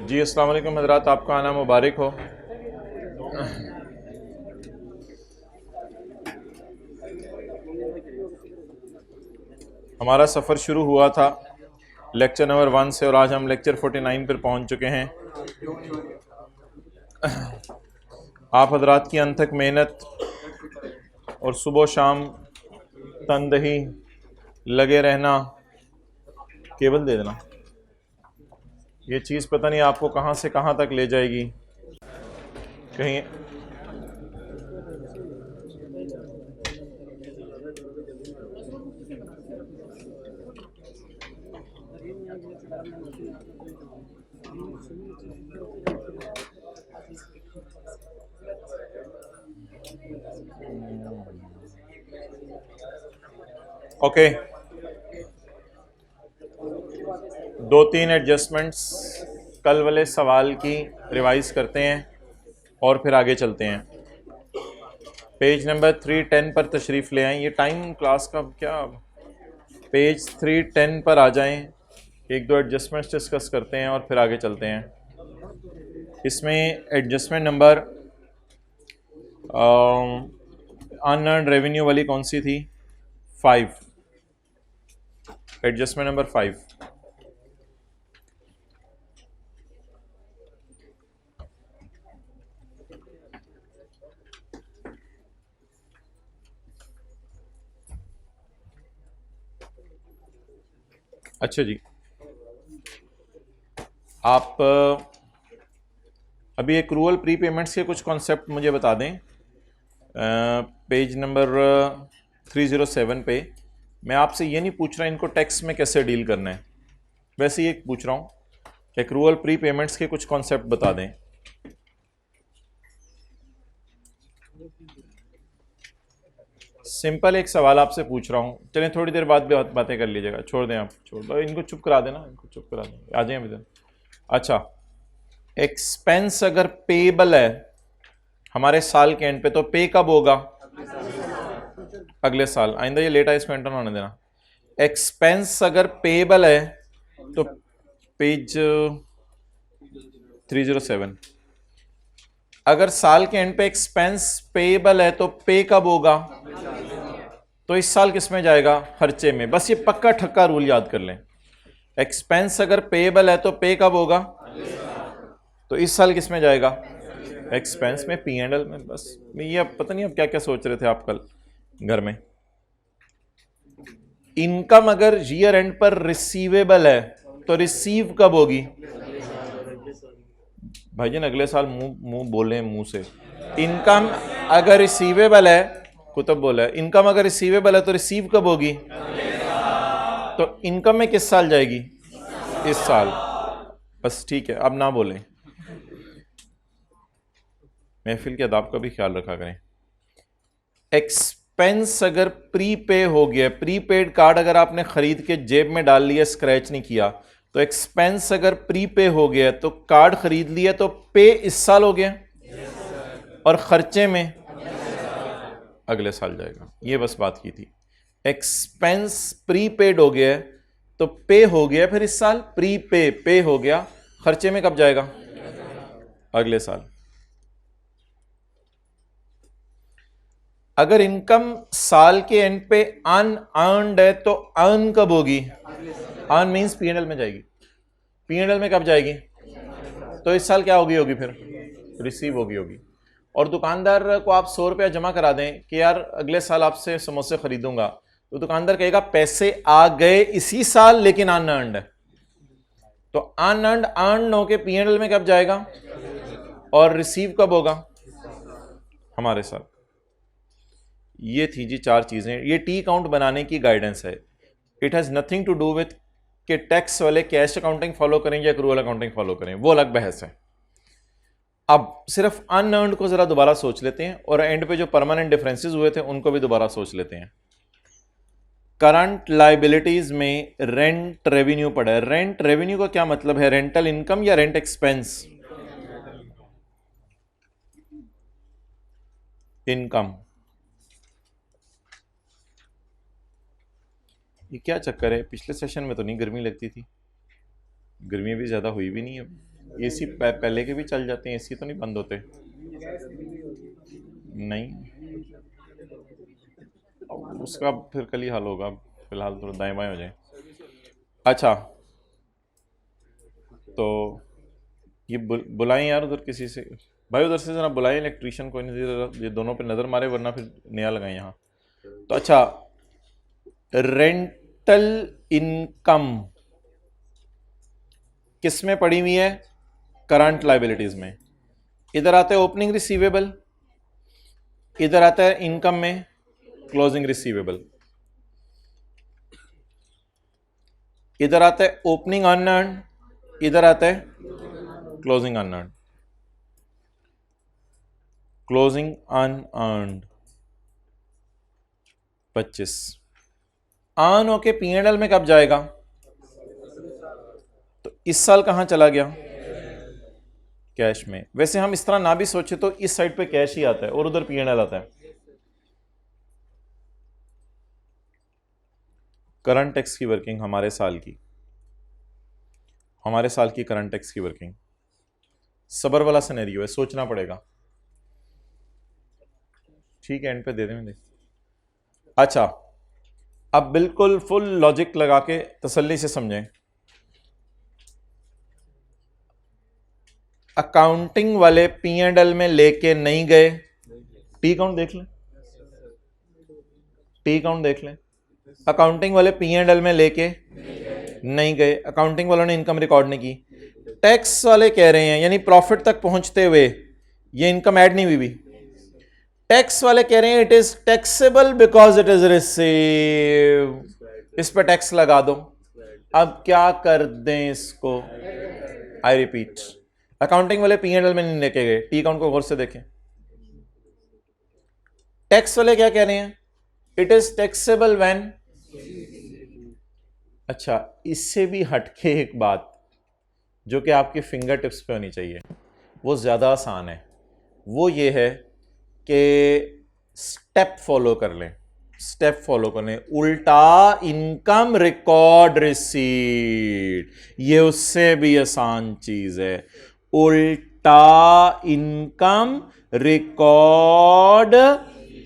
जी अस्सलाम वालेकुम हज़रात, आपका आना मुबारक हो। हमारा सफ़र शुरू हुआ था लेक्चर नंबर 1 से और आज हम लेक्चर 49 पर पहुंच चुके हैं। आप हज़रात की अनथक मेहनत और सुबह शाम तनदही लगे रहना, केबल दे देना, ये चीज़ पता नहीं आपको कहाँ से कहाँ तक ले जाएगी। कहीं ओके, 2-3 एडजस्टमेंट्स कल वाले सवाल की रिवाइज करते हैं और फिर आगे चलते हैं। पेज नंबर 310 पर तशरीफ़ ले आएँ। ये टाइम क्लास का क्या, पेज 310 पर आ जाएं, एक दो एडजस्टमेंट्स डिस्कस करते हैं और फिर आगे चलते हैं। इसमें एडजस्टमेंट नंबर अनअर्न्ड रेवेन्यू वाली कौन सी थी? 5, एडजस्टमेंट नंबर 5। अच्छा जी, आप अभी एक्रूअल प्री पेमेंट्स के कुछ कॉन्सेप्ट मुझे बता दें। पेज नंबर 307 पे मैं आपसे ये नहीं पूछ रहा इनको टैक्स में कैसे डील करना है, वैसे ही एक पूछ रहा हूँ, एक्रूअल प्री पेमेंट्स के कुछ कॉन्सेप्ट बता दें। सिंपल एक सवाल आपसे पूछ रहा हूँ, चलें थोड़ी देर बाद भी बातें कर लीजिएगा, छोड़ दें, आप छोड़ दो, इनको चुप करा देना, इनको चुप करा दें, आ जाए इधर। अच्छा, एक्सपेंस अगर पेएबल है हमारे साल के एंड पे, तो पे कब होगा? अगले साल। आइंदा ये लेट है, इसको एंटर होने देना। एक्सपेंस अगर पेएबल है तो पेज 307, अगर साल के एंड पे एक्सपेंस पेएबल है तो पे कब होगा? तो इस साल किस में जाएगा? खर्चे में। बस ये पक्का ठक्का रूल याद कर लें, एक्सपेंस अगर पेएबल है तो पे कब होगा? तो इस साल किस में जाएगा? एक्सपेंस में, पी एंड एल में। बस ये अब पता नहीं अब क्या क्या सोच रहे थे आप कल घर में। इनकम अगर ईयर एंड पर रिसीवेबल है तो रिसीव कब होगी? भाईजान अगले साल, मुंह बोले मुंह से। इनकम अगर रिसीवेबल है, कुतुब बोला है, इनकम अगर रिसीवेबल है तो रिसीव कब होगी? तो इनकम में किस साल जाएगी? इस साल। बस ठीक है, अब ना बोलें, महफिल के अदाब का भी ख्याल रखा करें। एक्सपेंस अगर प्री पे हो गया, प्रीपेड कार्ड अगर आपने खरीद के जेब में डाल लिया, स्क्रैच नहीं किया, तो एक्सपेंस अगर प्री पे हो गया तो कार्ड खरीद लिया तो पे इस साल हो गया, और खर्चे में अगले साल जाएगा। ये बस बात की थी। एक्सपेंस प्रीपेड हो गया तो पे हो गया, फिर इस साल प्री पे हो गया, खर्चे में कब जाएगा? अगले साल। अगर इनकम साल के एंड पे अनअर्न्ड है तो अर्न कब होगी? अर्न मींस पीएनएल में जाएगी। पीएनएल में कब जाएगी? तो इस साल क्या होगी फिर? रिसीव होगी। और दुकानदार को आप 100 रुपया जमा करा दें कि यार अगले साल आपसे समोसे खरीदूंगा, तो दुकानदार कहेगा पैसे आ गए इसी साल लेकिन अनअर्न्ड है। तो अनअर्न्ड अर्न होके पीएनएल में कब जाएगा और रिसीव कब होगा? हमारे साथ। ये थी जी 4 चीजें। ये टी अकाउंट बनाने की गाइडेंस है। It has nothing to do with कि टैक्स वाले कैश अकाउंटिंग फॉलो करें या एक्रूअल अकाउंटिंग फॉलो करें, वो अलग बहस है। अब सिर्फ अनअर्न्ड को जरा दोबारा सोच लेते हैं और एंड पे जो परमानेंट डिफरेंसेस हुए थे उनको भी दोबारा सोच लेते हैं। करंट लाइबिलिटीज में रेंट रेवेन्यू पड़ा है। रेंट रेवेन्यू का क्या मतलब है? रेंटल इनकम या रेंट एक्सपेंस? इनकम। ये क्या चक्कर है? पिछले सेशन में तो नहीं गर्मी लगती थी, गर्मी भी ज्यादा हुई भी नहीं है। एसी पहले के भी चल जाते हैं, एसी तो नहीं बंद होते। नहीं, उसका फिर कल ही हल होगा, फिलहाल तो दाएं बाएं हो जाए। अच्छा, तो ये बुलाएं यार उधर किसी से, भाई उधर से जरा बुलाएं इलेक्ट्रीशियन को, नहीं ये दोनों पे नज़र मारे वरना फिर नया लगाएं यहाँ। तो अच्छा, रेंटल इनकम किस में पड़ी हुई है? करंट लाइबिलिटीज में। इधर आता है ओपनिंग रिसीवेबल, इधर आता है इनकम में क्लोजिंग रिसीवेबल, इधर आता है ओपनिंग अनअर्न्ड, इधर आता है closing unearned. Closing unearned 25 earn होके P&L में कब जाएगा? तो इस साल कहां चला गया? कैश में। वैसे हम इस तरह ना भी सोचे तो इस साइड पे कैश ही आता है और उधर P&L आता है। करंट टैक्स की वर्किंग हमारे साल की करंट टैक्स की वर्किंग सबर वाला सिनेरियो है, सोचना पड़ेगा। ठीक है, एंड पे दे दें। अच्छा, अब बिल्कुल फुल लॉजिक लगा के तसल्ली से समझें। अकाउंटिंग वाले P&L में लेके नहीं गए, टी काउंट देख लें, टी काउंट देख लें। अकाउंटिंग वाले P&L में लेके नहीं गए, अकाउंटिंग वालों ने इनकम रिकॉर्ड नहीं की। टैक्स वाले कह रहे हैं, यानी प्रॉफिट तक पहुंचते हुए ये इनकम ऐड नहीं हुई भी, टैक्स वाले कह रहे हैं it is taxable because it is receive, इस पर टैक्स लगा दो। अब क्या कर दें इसको? आई रिपीट, अकाउंटिंग वाले P&L में नहीं लेके गए, टी काउंट को गौर से देखें। टैक्स वाले क्या कह रहे हैं? It is taxable when. अच्छा, इससे भी हटके एक बात जो कि आपके फिंगर टिप्स पे होनी चाहिए, वो ज्यादा आसान है, वो ये है कि स्टेप फॉलो कर लें, स्टेप फॉलो कर लें। उल्टा इनकम रिकॉर्ड रिसीट, ये उससे भी आसान चीज है। उल्टा इनकम रिकॉर्ड,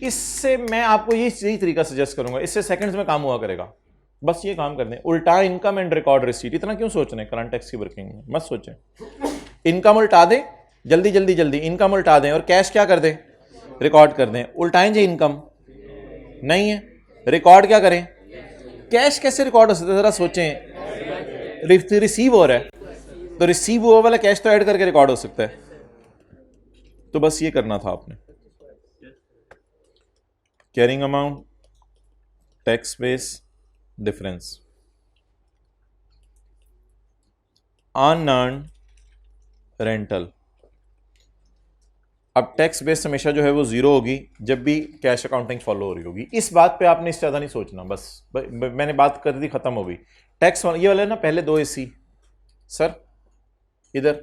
इससे मैं आपको यही तरीका सजेस्ट करूंगा, इससे सेकंड्स में काम हुआ करेगा। बस ये काम कर दें, उल्टा इनकम एंड रिकॉर्ड रिसीट। इतना क्यों सोच रहे हैं करंट टैक्स की वर्किंग में? मत सोचें, इनकम उल्टा दें, जल्दी जल्दी जल्दी इनकम उल्टा दें और कैश क्या कर दें? रिकॉर्ड कर दें। उल्टाएं जी, इनकम नहीं है, रिकॉर्ड क्या करें? कैश कैसे रिकॉर्ड हो सकता है? जरा सोचें, रिसीव हो रहा है तो रिसीव हुआ वाला कैश तो ऐड करके रिकॉर्ड हो सकता है। तो बस ये करना था आपने। Carrying amount, tax base difference, unearned rental. अब टैक्स बेस हमेशा जो है वो जीरो होगी जब भी कैश अकाउंटिंग फॉलो हो रही होगी। इस बात पे आपने इससे ज्यादा नहीं सोचना, बस मैंने बात कर दी, खत्म हो गई। टैक्स ये वाले ना, पहले 2 AC सर, इधर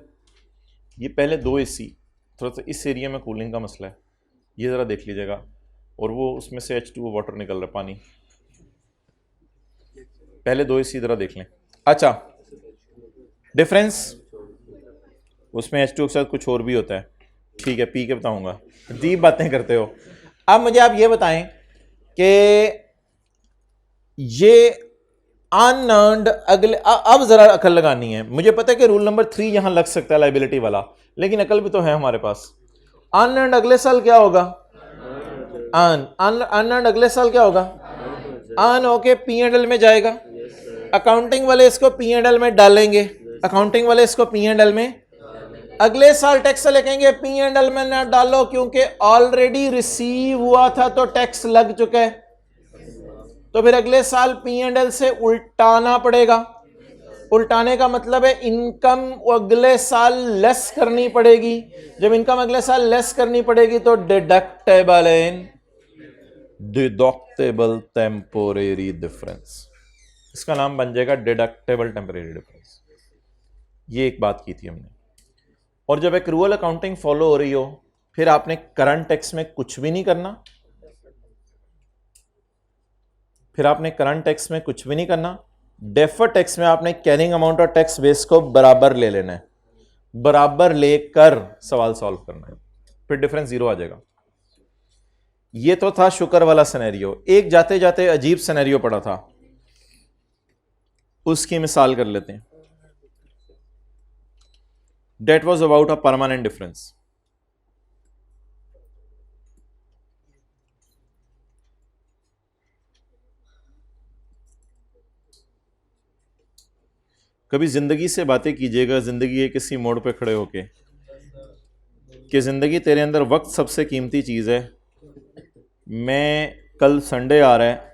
ये पहले 2 AC, थोड़ा सा इस एरिया में कूलिंग का मसला है, ये जरा देख लीजिएगा। और वो उसमें से H2O वाटर निकल रहा है, पानी। पहले 2 AC जरा देख लें। अच्छा, डिफरेंस उसमें H2O के साथ कुछ और भी होता है, ठीक है, पी के बताऊंगा, अजीब बातें करते हो। अब मुझे आप ये बताएं कि ये अनअर्न्ड अगले, अब जरा अकल लगानी है। मुझे पता है कि रूल नंबर 3 यहां लग सकता है लाइबिलिटी वाला, लेकिन अकल भी तो है हमारे पास। अनअर्न्ड अगले साल क्या होगा? अनअर्न्ड अगले साल क्या होगा? अर्न होके P&L में जाएगा। अकाउंटिंग वाले इसको P&L में डालेंगे, अकाउंटिंग वाले इसको P&L में, अगले साल टैक्स लिखेंगे P&L में ना डालो क्योंकि ऑलरेडी रिसीव हुआ था तो टैक्स लग चुका है। तो फिर अगले साल P&L से उल्टाना पड़ेगा। उल्टाने का मतलब है इनकम अगले साल लेस करनी पड़ेगी। जब इनकम अगले साल लेस करनी पड़ेगी तो डिडक्टेबल इन डिडक्टेबल टेम्पोरेरी डिफरेंस, इसका नाम बन जाएगा डिडक्टेबल टेम्पोरेरी डिफरेंस। ये एक बात की थी हमने। और जब एक्रूअल अकाउंटिंग फॉलो हो रही हो, फिर आपने करंट टैक्स में कुछ भी नहीं करना, फिर आपने करंट टैक्स में कुछ भी नहीं करना, डेफर्ड टैक्स में आपने कैरिंग अमाउंट और टैक्स बेस को बराबर ले लेना है, बराबर लेकर सवाल सॉल्व करना है, फिर डिफरेंस 0 आ जाएगा। ये तो था शुक्र वाला सिनेरियो। एक जाते जाते अजीब सिनेरियो पड़ा था, उसकी मिसाल कर लेते हैं। That was about a permanent difference. कभी जिंदगी से बातें कीजिएगा, जिंदगी के किसी मोड़ पे खड़े होके, कि जिंदगी तेरे अंदर वक्त सबसे कीमती चीज है। मैं कल संडे आ रहा है,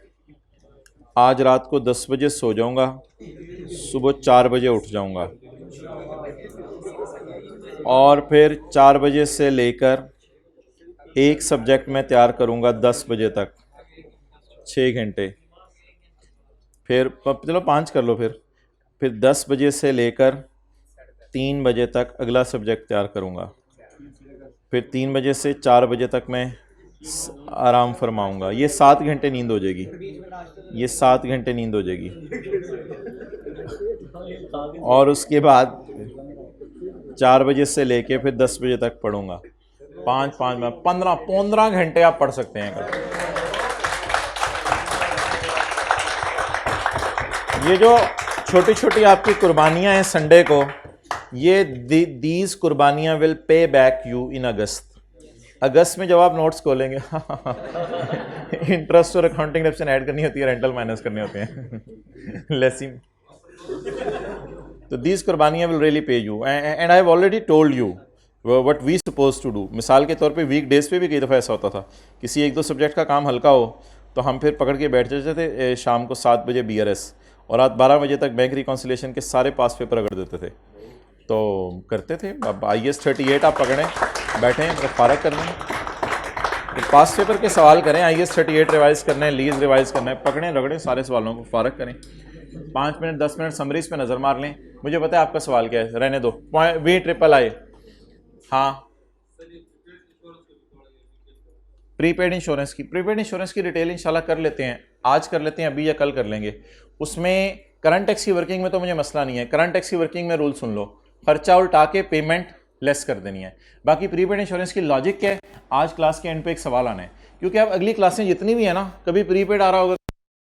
आज रात को 10 बजे सो जाऊंगा, सुबह 4 बजे उठ जाऊंगा, और फिर 4 बजे से लेकर एक सब्जेक्ट में तैयार करूंगा 10 बजे तक, 6 घंटे। फिर चलो 5 कर लो, फिर 10 बजे से लेकर 3 बजे तक अगला सब्जेक्ट तैयार करूंगा, फिर 3 बजे से 4 बजे तक मैं आराम फरमाऊंगा। ये 7 घंटे नींद हो जाएगी, ये 7 घंटे नींद हो जाएगी। और उसके बाद 4 बजे से लेके फिर 10 बजे तक पढ़ूंगा। 5 में 15 घंटे आप पढ़ सकते हैं कल। ये जो छोटी छोटी आपकी कुर्बानियां हैं संडे को, ये दीज कुर्बानियां will pay back you in August. अगस्त में जब आप नोट्स खोलेंगे इंटरेस्ट और अकाउंटिंग डेप्शन ऐड करनी होती है, रेंटल माइनस करने होते हैं लेसी। तो दीज कुर्बानियां will really pay you, and I have already told you what we suppose to do. मिसाल के तौर पे वीक डेज पे भी कई दफ़ा ऐसा होता था, किसी 1-2 सब्जेक्ट का काम हल्का हो तो हम फिर पकड़ के बैठ जाते थे शाम को 7 बजे BRS, और रात 12 बजे तक बैंक रिकॉन्सिलेशन के सारे पास पेपर रगड़ देते थे। तो करते थे। अब IAS 38 आप पकड़ें, बैठें, फारग करना है, तो पास पेपर के सवाल करें, IAS 38 रिवाइज करना है, लीज रिवाइज करना है, पकड़ें रगड़ें सारे सवालों को, फारग करें, 5 मिनट 10 मिनट समरीज पे नज़र मार लें। मुझे पता है आपका सवाल क्या है, रहने दो। VIII, हाँ, प्रीपेड इंश्योरेंस की डिटेल इंशाल्लाह कर लेते हैं, आज कर लेते हैं, अभी या कल कर लेंगे। उसमें करंट टैक्स की वर्किंग में तो मुझे मसला नहीं है। करंट टैक्स की वर्किंग में रूल सुन लो, खर्चा उल्टा के पेमेंट लेस कर देनी है। बाकी प्रीपेड इंश्योरेंस की लॉजिक क्या है, आज क्लास के एंड पे एक सवाल आना है, क्योंकि अब अगली क्लासें जितनी भी है ना, कभी प्रीपेड आ रहा होगा,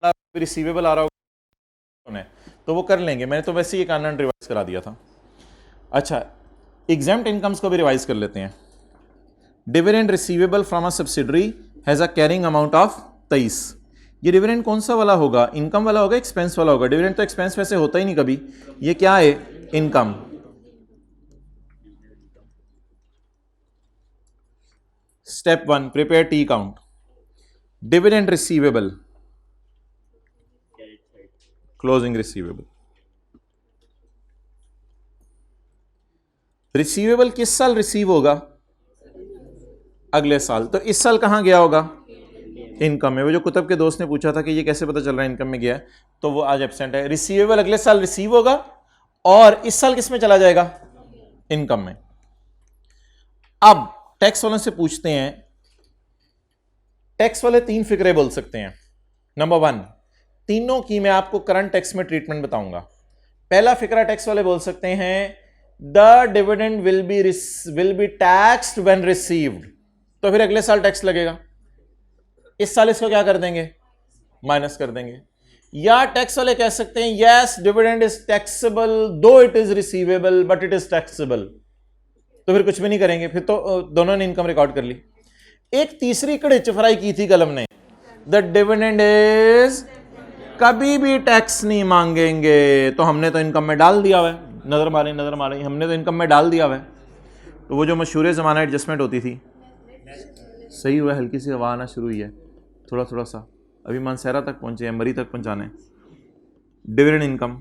कभी रिसीवेबल आ रहा होगा, तो वो कर लेंगे। मैंने तो वैसे ही कानून रिवाइज करा दिया था। अच्छा, एग्जेम्प्ट इनकम्स को भी रिवाइज कर लेते हैं। Dividend receivable from a subsidiary has a carrying amount of 23। ये डिविडेंड कौन सा वाला होगा, इनकम वाला होगा, एक्सपेंस वाला होगा? डिविडेंड तो एक्सपेंस वैसे होता ही नहीं कभी, ये क्या है, income. Step 1, prepare T account. Dividend receivable, closing receivable. Receivable किस साल रिसीव होगा, अगले साल। तो इस साल कहां गया होगा, इनकम में। वो जो कुतुब के दोस्त ने पूछा था कि ये कैसे पता चल रहा है इनकम में गया, तो वो आज एब्सेंट है। रिसीवेबल अगले साल रिसीव होगा, और इस साल किस में चला जाएगा, इनकम में। अब टैक्स वालों से पूछते हैं, टैक्स वाले 3 फिक्रे बोल सकते हैं। नंबर 1, तीनों की मैं आपको करंट टैक्स में ट्रीटमेंट बताऊंगा। पहला फिक्रा टैक्स वाले बोल सकते हैं, the dividend will be taxed when received, तो फिर अगले साल टैक्स लगेगा। इस साल इसको क्या कर देंगे, माइनस कर देंगे। या टैक्स वाले कह सकते हैं, यस डिविडेंड इज टैक्सेबल दो it is receivable but it is taxable, तो फिर कुछ भी नहीं करेंगे, फिर तो दोनों ने इनकम रिकॉर्ड कर ली। एक तीसरी कड़ी चिफराई की थी कलम ने, द डिविडेंड इज, कभी भी टैक्स नहीं मांगेंगे, तो हमने तो इनकम में डाल दिया हुआ है, नजर मारे हमने तो इनकम में डाल दिया हुआ है। तो वो जो मशहूर जमाना एडजस्टमेंट होती थी, सही हुआ, हल्की सी हवा आना शुरू हुई है, थोड़ा थोड़ा सा, अभी मानसहरा तक पहुंचे हैं, मरी तक पहुंचाने। डिविडेंड इनकम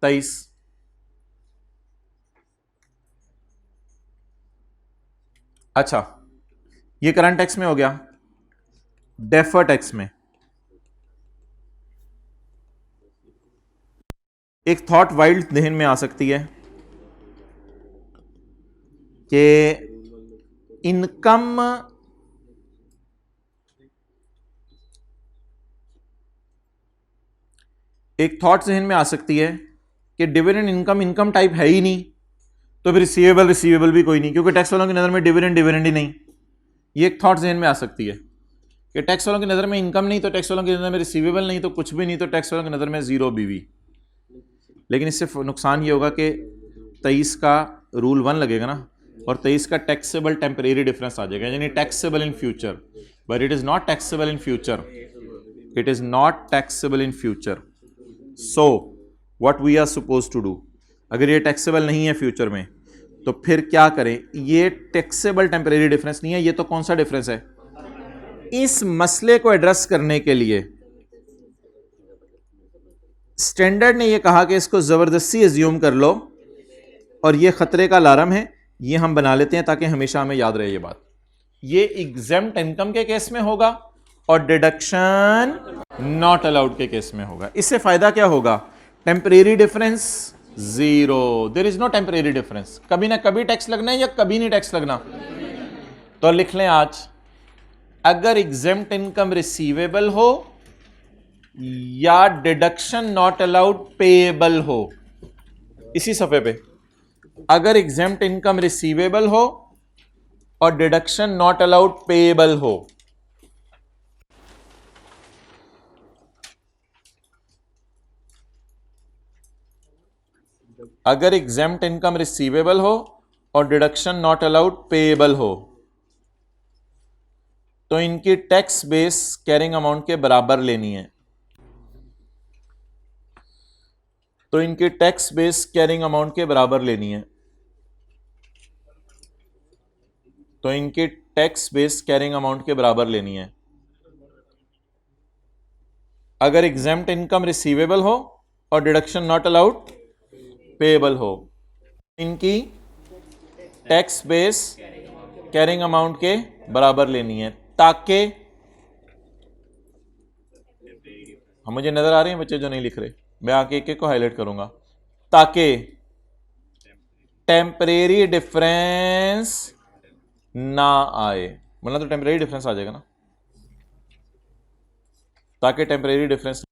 23, अच्छा ये करंट टैक्स में हो गया। डेफर टैक्स में एक थॉट वाइल्ड जहन में आ सकती है कि इनकम एक थॉट जहन में आ सकती है कि डिविडेंड इनकम टाइप है ही नहीं, तो फिर रिसीवेबल भी कोई नहीं, क्योंकि टैक्स वालों की नज़र में डिविडेंड ही नहीं। ये एक थॉट जहन में आ सकती है कि टैक्स वालों की नज़र में इनकम नहीं तो टैक्स वालों की नज़र में रिसीवेबल नहीं तो कुछ भी नहीं, तो टैक्स वालों की नज़र में ज़ीरो बीवी। लेकिन इससे नुकसान ये होगा कि 23 का रूल 1 लगेगा ना, और 23 का टैक्सेबल टेम्परेरी डिफरेंस आ जाएगा, यानी taxable in future, but it is not taxable in future, it is not taxable in future. So what we are suppose to do, अगर ये टैक्सेबल नहीं है फ्यूचर में तो फिर क्या करें? ये टैक्सेबल टेम्परेरी डिफरेंस नहीं है, ये तो कौन सा डिफरेंस है? इस मसले को एड्रेस करने के लिए स्टैंडर्ड ने ये कहा कि इसको जबरदस्ती एज्यूम कर लो और ये खतरे का अलार्म है, ये हम बना लेते हैं ताकि हमेशा हमें याद रहे ये बात। ये एग्जेम्प्ट इनकम के केस में होगा और डिडक्शन नॉट अलाउड के केस में होगा। इससे फायदा क्या होगा? Temporary difference zero, there is no temporary difference, कभी ना कभी टैक्स लगना है या कभी नहीं टैक्स लगना। तो लिख लें आज, अगर एग्जेम्प्ट इनकम रिसीवेबल हो या डिडक्शन नॉट अलाउड पेएबल हो, इसी सफे पे, अगर एग्जेम्प्ट इनकम रिसीवेबल हो और डिडक्शन नॉट अलाउड पेएबल हो, अगर एग्जेम्प्ट इनकम रिसीवेबल हो और डिडक्शन नॉट अलाउड पेएबल हो, तो इनकी टैक्स बेस कैरिंग अमाउंट के बराबर लेनी है। तो इनकी टैक्स बेस कैरिंग अमाउंट के बराबर लेनी है। तो इनकी टैक्स बेस कैरिंग अमाउंट के बराबर लेनी है। अगर एग्जेम्प्ट इनकम रिसीवेबल हो और डिडक्शन नॉट अलाउड पेएबल हो, इनकी टैक्स बेस कैरिंग अमाउंट के बराबर लेनी है, ताकि हम, मुझे नजर आ रहे हैं बच्चे जो नहीं लिख रहे, मैं आके एक एक को हाईलाइट करूंगा, ताकि टेम्परेरी डिफरेंस ना आए। मतलब तो टेम्परेरी डिफरेंस आ जाएगा ना, ताकि टेम्परेरी डिफरेंस।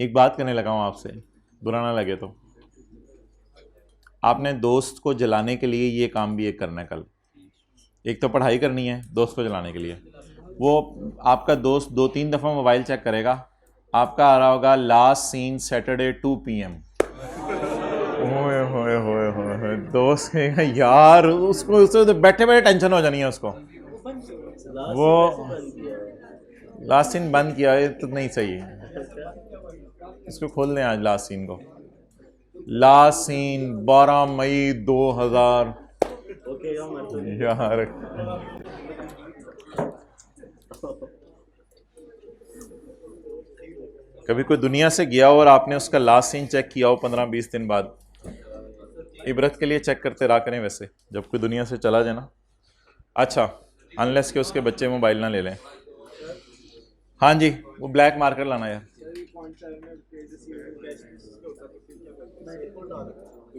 एक बात करने लगा हूं आपसे, बुरा ना लगे तो, आपने दोस्त को जलाने के लिए ये काम भी एक करना है कल। एक तो पढ़ाई करनी है दोस्त को जलाने के लिए, वो आपका दोस्त 2-3 दफ़ा मोबाइल चेक करेगा, आपका आ रहा होगा लास्ट सीन सैटरडे 2 PM। होए दोस्त कहेगा यार, उसको तो बैठे बैठे टेंशन हो जानी है उसको, वो लास्ट सीन बंद किया है तो नहीं सही है, इसको खोल दें आज लास्ट सीन को। लास्ट सीन 12 मई 2000 यार, कभी कोई दुनिया से गया हो और आपने उसका लास्ट सीन चेक किया हो 15-20 दिन बाद, इबरत के लिए चेक करते रहा करें वैसे जब कोई दुनिया से चला जाए ना। अच्छा, अनलेस के उसके बच्चे मोबाइल ना ले लें। हाँ जी, वो ब्लैक मार्कर लाना यार।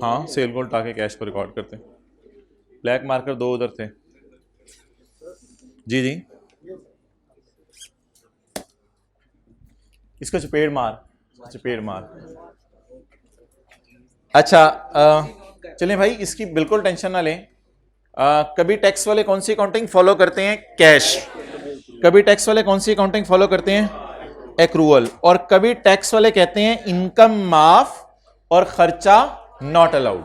हाँ, सेल गोल्ड ताकि कैश को रिकॉर्ड करते हैं। ब्लैक मार्कर 2 उधर थे। जी जी, इसको चपेट मार। अच्छा, चलें भाई, इसकी बिल्कुल टेंशन ना लें। कभी टैक्स वाले कौन सी अकाउंटिंग फॉलो करते हैं? कैश। कभी टैक्स वाले कौन सी अकाउंटिंग फॉलो करते हैं? एक्रूअल। और कभी टैक्स वाले कहते हैं इनकम माफ और खर्चा नॉट अलाउड।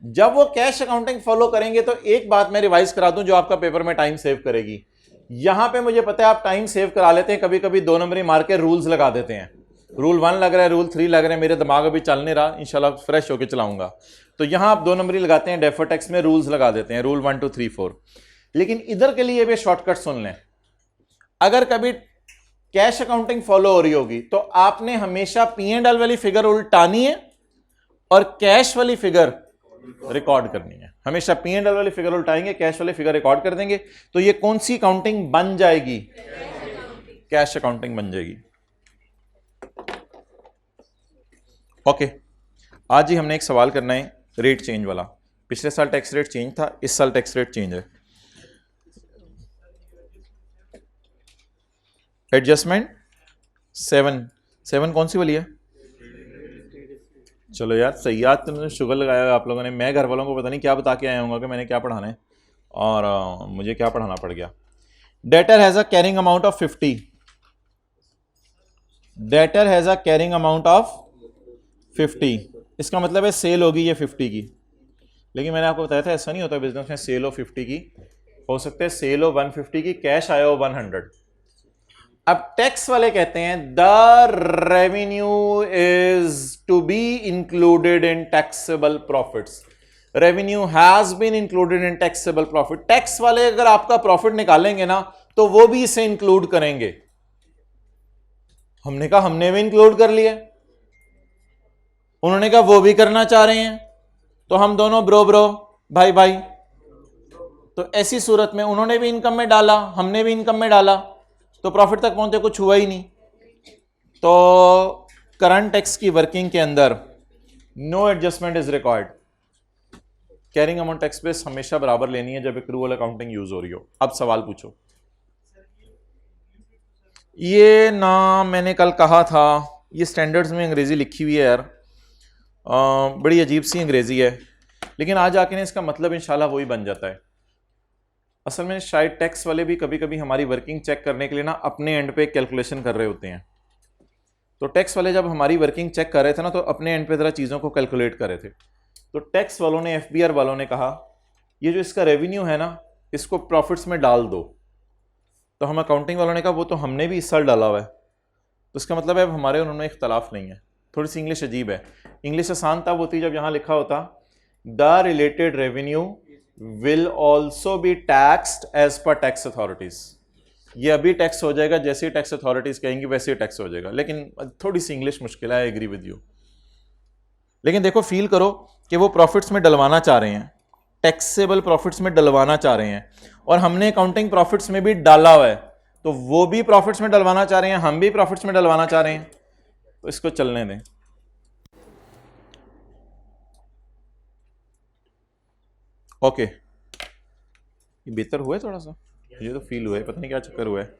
जब वो कैश अकाउंटिंग फॉलो करेंगे तो एक बात मैं रिवाइज करा दूं जो आपका पेपर में टाइम सेव करेगी। यहां पे मुझे पता है आप टाइम सेव करा लेते हैं, कभी कभी 2 नंबरी मार के रूल्स लगा देते हैं। रूल 1 लग रहा है, रूल 3 लग रहा है, मेरे दिमाग अभी चल नहीं रहा, इंशाल्लाह फ्रेश होकर चलाऊंगा। तो यहां आप 2 नंबरी लगाते हैं, डेफर टैक्स में रूल्स लगा देते हैं, रूल 1 2 3 4। लेकिन इधर के लिए भी शॉर्टकट सुन लें। अगर कभी कैश अकाउंटिंग फॉलो हो रही होगी तो आपने हमेशा P&L वाली फिगर उल्टानी है और कैश वाली फिगर रिकॉर्ड करनी है। हमेशा P&L वाली फिगर उल्टाएंगे, कैश वाली फिगर रिकॉर्ड कर देंगे, तो ये कौन सी अकाउंटिंग बन जाएगी? कैश अकाउंटिंग बन जाएगी। ओके, आज ही हमने एक सवाल करना है रेट चेंज वाला। पिछले साल टैक्स रेट चेंज था, इस साल टैक्स रेट चेंज है। एडजस्टमेंट 7 कौन सी वाली है? चलो यार सही याद तुमने शुगर लगाया हुआ आप लोगों ने। मैं घर वालों को पता नहीं क्या बता के आया हूँ कि मैंने क्या पढ़ाना है और मुझे क्या पढ़ाना पड़ गया। Debtor has a carrying amount of 50। Debtor has a carrying amount of 50। इसका मतलब है सेल होगी ये 50 की, लेकिन मैंने आपको बताया था ऐसा नहीं होता बिजनेस में। सेल हो 50 की, हो सकता है सेल हो 150 की, कैश आया हो 100। अब टैक्स वाले कहते हैं the revenue is to be included in taxable profits. Revenue has been included in taxable profit. Tax वाले अगर आपका प्रॉफिट निकालेंगे ना तो वो भी इसे इंक्लूड करेंगे। हमने कहा हमने भी इंक्लूड कर लिया, उन्होंने कहा वो भी करना चाह रहे हैं, तो हम दोनों ब्रो ब्रो भाई भाई। तो ऐसी सूरत में उन्होंने भी इनकम में डाला, हमने भी इनकम में डाला, तो प्रॉफिट तक पहुंचे कुछ हुआ ही नहीं। तो करंट टैक्स की वर्किंग के अंदर no adjustment is required. Carrying amount tax base हमेशा बराबर लेनी है जब एक्रूअल अकाउंटिंग यूज हो रही हो। अब सवाल पूछो। ये ना मैंने कल कहा था, ये स्टैंडर्ड्स में अंग्रेजी लिखी हुई है यार, बड़ी अजीब सी अंग्रेजी है, लेकिन आज आके ना इसका मतलब इंशाल्लाह वही बन जाता है। असल में शायद टैक्स वाले भी कभी कभी हमारी वर्किंग चेक करने के लिए ना अपने एंड पे कैलकुलेशन कर रहे होते हैं। तो टैक्स वाले जब हमारी वर्किंग चेक कर रहे थे ना तो अपने एंड पे ज़रा चीज़ों को कैलकुलेट कर रहे थे। तो टैक्स वालों ने, एफबीआर वालों ने कहा ये जो इसका रेवेन्यू है ना इसको प्रॉफिट्स में डाल दो। तो हम अकाउंटिंग वालों ने कहा वो तो हमने भी इस साल डाला हुआ है। तो इसका मतलब है हमारे और उनमें इख्तलाफ नहीं है। थोड़ी सी इंग्लिश अजीब है। इंग्लिश आसान तब होती जब यहाँ लिखा होता the related revenue will also be taxed as per tax authorities. ये अभी टैक्स हो जाएगा, जैसे ही टैक्स अथॉरिटीज कहेंगी वैसे ही टैक्स हो जाएगा। लेकिन थोड़ी सी इंग्लिश मुश्किल है, आई एग्री विद यू। लेकिन देखो फील करो कि वो प्रॉफिट्स में डलवाना चाह रहे हैं, टैक्सेबल प्रॉफिट्स में डलवाना चाह रहे हैं, और हमने अकाउंटिंग प्रॉफिट्स में भी डाला हुआ है। तो वो भी प्रॉफिट्स में डलवाना चाह रहे हैं, हम भी प्रॉफिट्स में डलवाना चाह रहे हैं, तो इसको चलने दें। ओके, ये बेहतर हुआ है थोड़ा सा, मुझे तो फील हुआ है, पता नहीं क्या चक्कर हुआ है।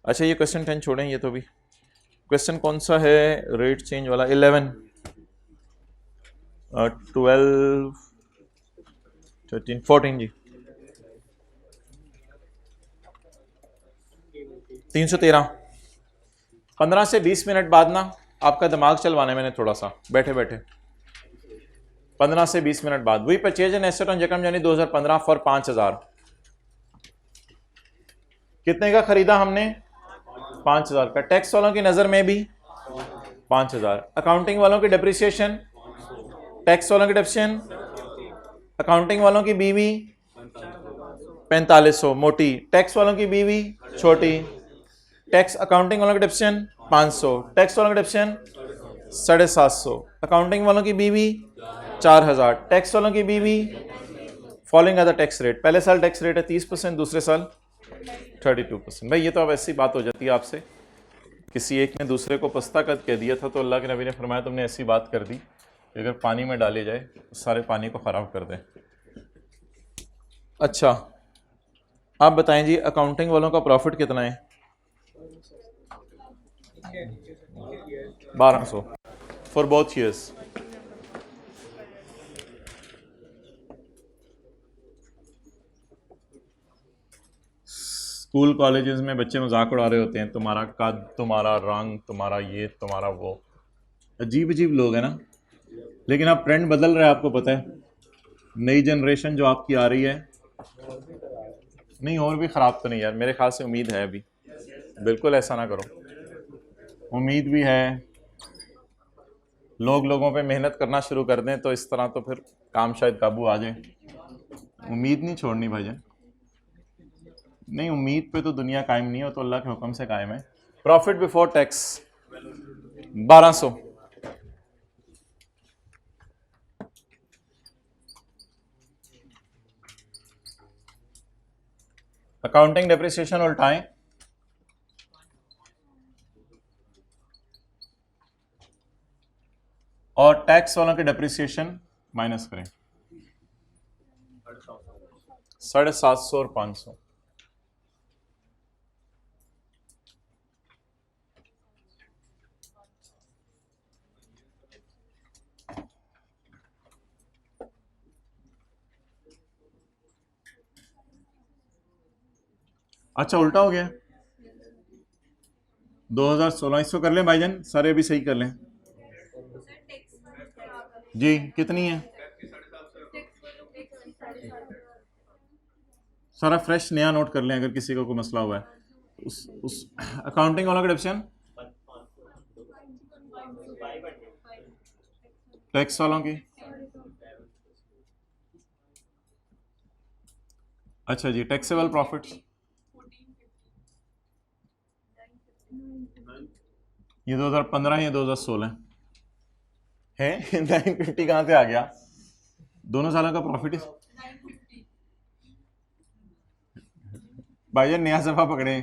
अच्छा ये क्वेश्चन 10 छोड़ें, ये तो भी क्वेश्चन कौन सा है रेट चेंज वाला? 11 12 13 14 जी 313। 15 से 20 मिनट बाद ना आपका दिमाग चलवाना है मैंने थोड़ा सा, बैठे बैठे 15 से 20 मिनट बाद। वही परचेज एन एसेट ऑन जकम यानी 2015 फॉर 5000। कितने का खरीदा हमने? 5000 का। टैक्स वालों की नजर में भी 5000। अकाउंटिंग वालों की डेप्रिसिएशन, टैक्स वालों की डेप्रिसिएशन, अकाउंटिंग वालों की बीवी 4500 मोटी, टैक्स वालों की बीवी छोटी। टैक्स अकाउंटिंग वालों की डेप्रिसिएशन 500, टैक्स वालों की डेप्रिसिएशन 750, अकाउंटिंग वालों की बीवी 4000, टैक्स वालों की बीवी। फॉलोइंग अदर टैक्स रेट, पहले साल टैक्स रेट है 30%, दूसरे साल 32%। भाई ये तो अब ऐसी बात हो जाती है आपसे, किसी एक ने दूसरे को पस्ता कद कह दिया था तो अल्लाह के नबी ने फरमाया तुमने ऐसी बात कर दी कि अगर पानी में डाले जाए तो सारे पानी को ख़राब कर दें। अच्छा आप बताएं जी, अकाउंटिंग वालों का प्रॉफिट कितना है? 1200 for both years. School colleges में बच्चे मजाक उड़ा रहे होते हैं, तुम्हारा कद, तुम्हारा रंग, तुम्हारा ये, तुम्हारा वो। अजीब अजीब लोग हैं ना। लेकिन अब ट्रेंड बदल रहा है, आपको पता है। नई जनरेशन जो आपकी आ रही है, नहीं और भी ख़राब तो नहीं यार, मेरे ख्याल से उम्मीद है अभी। बिल्कुल ऐसा ना करो, उम्मीद भी है। लोग लोगों पे मेहनत करना शुरू कर दें तो इस तरह तो फिर काम शायद काबू आ जाए। उम्मीद नहीं छोड़नी भाईजान। नहीं, उम्मीद पे तो दुनिया कायम नहीं है, तो अल्लाह के हुक्म से कायम है। Profit before tax 1200। Accounting depreciation उल्टाएं, और टैक्स वालों की डेप्रिसिएशन माइनस करें। 750 और 500। अच्छा उल्टा हो गया 2016, इसको कर लें भाईजान, सारे भी सही कर लें जी। कितनी है? सारा फ्रेश नया नोट कर लें अगर किसी को कोई मसला हुआ है। उस अकाउंटिंग वाला का डिप्शन, टैक्स वालों की। अच्छा जी, टैक्सेबल प्रॉफिट्स ये 2015 है, ये 2016 है। 950 कहाँ से आ गया? दोनों सालों का प्रॉफिट। भाईजान नया सफा पकड़े।